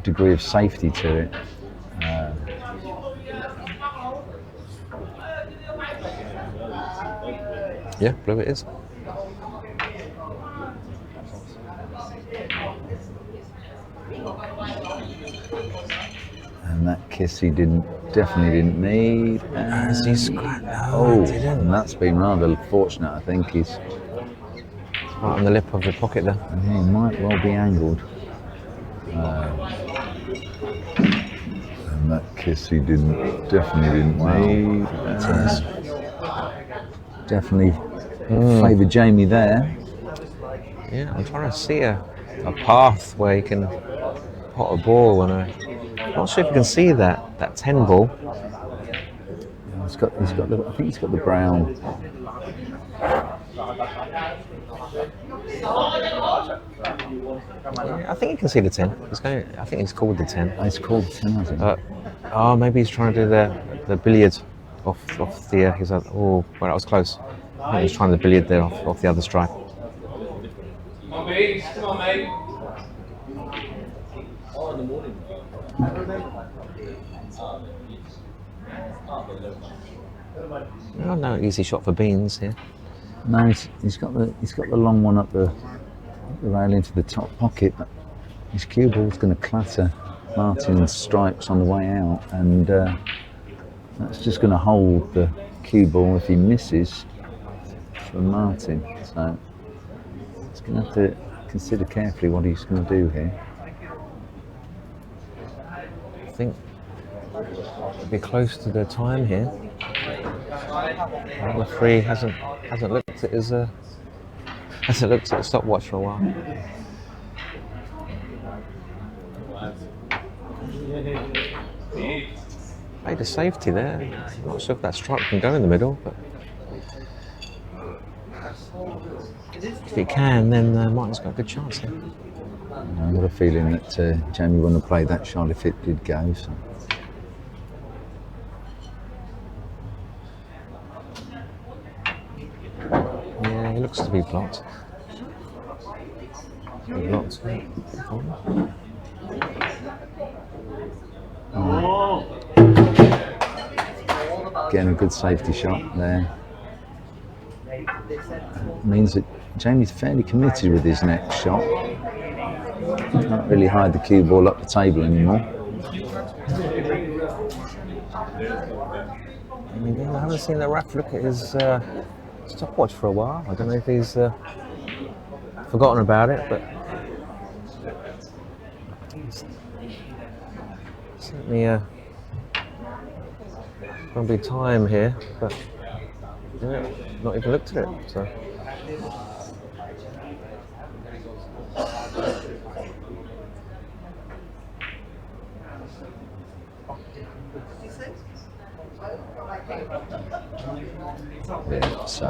degree of safety to it. Yeah, blue it is. And that kiss he definitely didn't need. Has he scratched? Oh, and that's been rather fortunate, I think. He's right on the lip of the pocket there. He might well be angled. And that kiss he definitely didn't need. Definitely favoured Jamie there. Yeah, I'm trying to see a path where he can pot a ball, and I'm not sure if you can see that 10 ball. He's got I think he's got the brown. Yeah, I think you can see the 10. I think he's called the 10. It's called the 10, I think. Maybe he's trying to do the billiard off the his other. Oh, well, that was close. I think he's trying the billiard there off the other stripe. Come on, mate. Come on, mate. Oh, no easy shot for Beans here. No, he's got the long one up the rail into the top pocket. But his cue ball's going to clatter Martin's stripes on the way out, and that's just going to hold the cue ball if he misses from Martin. So he's going to have to consider carefully what he's going to do here. I think it'll be close to the time here. The referee hasn't looked at his hasn't looked at the stopwatch for a while. Made a safety there. I'm not sure if that stripe can go in the middle, but if it can, then Martin's got a good chance here. I've got a feeling that Jamie wouldn't have played that shot if it did go. So. Yeah, he looks to be blocked. Blocked. Getting a good safety shot there. Means that Jamie's fairly committed with his next shot. Can't really hide the cue ball up the table anymore. I haven't seen the ref look at his stopwatch for a while. I don't know if he's forgotten about it, but certainly going to be time here, but yeah, not even looked at it. So. Yeah, so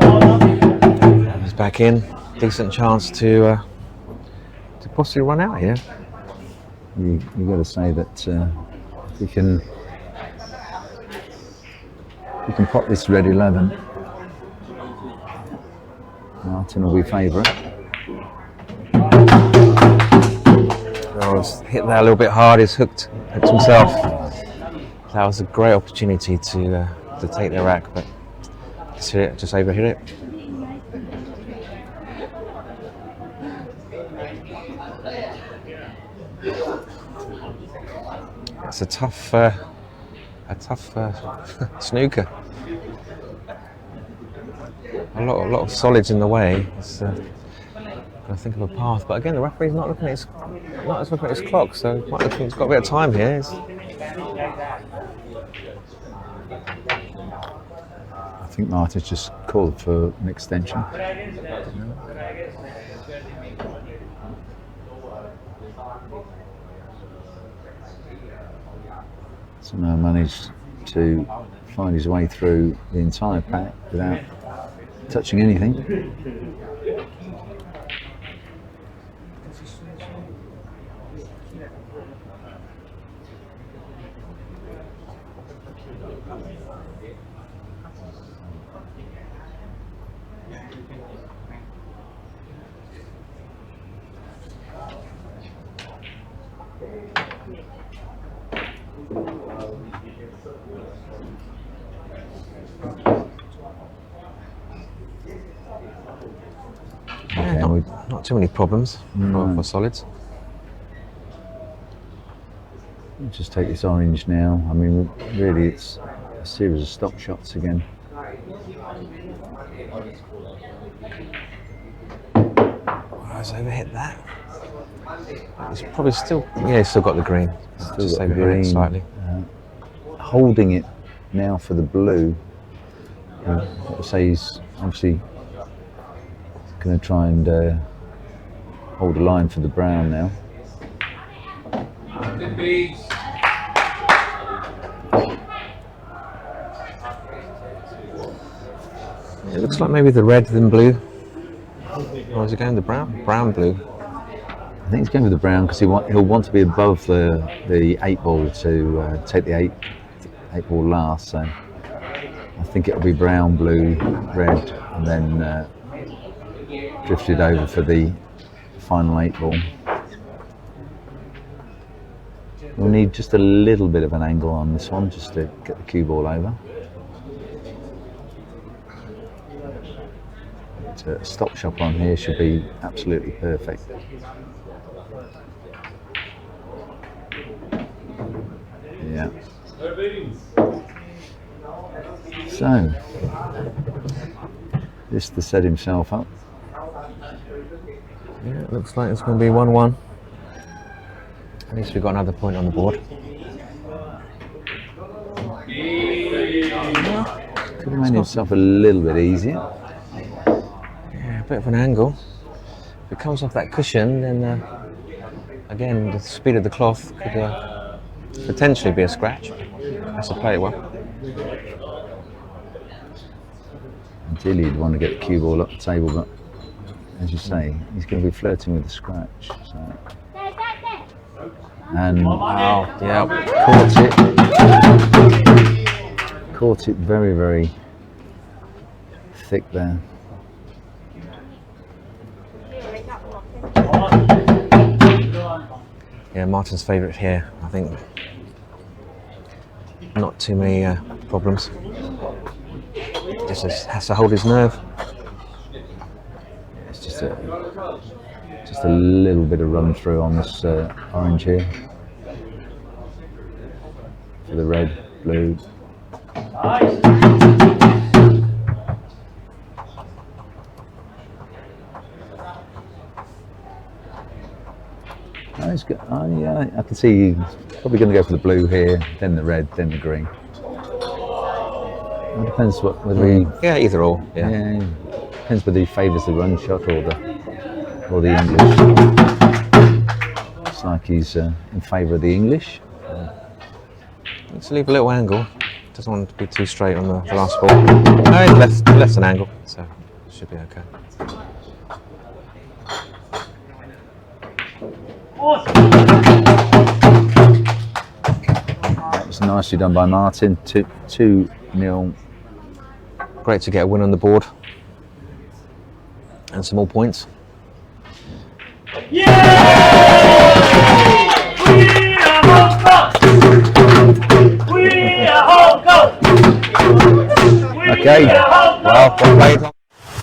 He's back in. Decent chance to possibly run out here. You got to say that if we can pop this red 11, Martin will be favourite. Oh, he's hit that a little bit hard. He's hooked himself. That was a great opportunity to take the rack, but just overhit it. It's a tough snooker. A lot of solids in the way. It's, I think of a path, but again, the referee's not looking at his clock, so he's got a bit of time here. I think Martin's just called for an extension. Somehow managed to find his way through the entire pack without touching anything. Not too many problems for solids. We'll just take this orange now. I mean, really, it's a series of stop shots again. He's overhit that. He's probably still, he's still got the green. Still just got the overhit green. it slightly. Holding it now for the blue. I'd say he's obviously going to try and hold a line for the brown now. It looks like maybe the red than blue. Or is he going the brown? Brown-blue. I think he's going with the brown because he'll want to be above the 8 ball to take the 8 ball last. So I think it'll be brown, blue, red, and then drifted over for the final 8 ball. We'll need just a little bit of an angle on this one just to get the cue ball over. But a stop shot on here should be absolutely perfect. Yeah. So, this to set himself up. Yeah, it looks like it's going to be 1-1. At least we've got another point on the board. Could have made himself a little bit easier. Yeah, a bit of an angle. If it comes off that cushion, then again, the speed of the cloth could potentially be a scratch. Has to play it well. Ideally, you'd want to get the cue ball up the table, but as you say, he's going to be flirting with the scratch. So. And caught it very, very thick there. Yeah, Martin's favourite here, I think. Not too many problems. Just has to hold his nerve. It's just a little bit of run through on this orange here for the red, blue. He's got, yeah, I can see he's probably going to go for the blue here, then the red, then the green. It depends whether he. Yeah, either or. Yeah. Depends whether he favours the run shot or the English. Looks like he's in favour of the English. Let's leave a little angle. Doesn't want to be too straight on the last ball. No, he's left an angle, so should be okay. That was nicely done by Martin. 2-0. Great to get a win on the board. And some more points. Okay. Well played.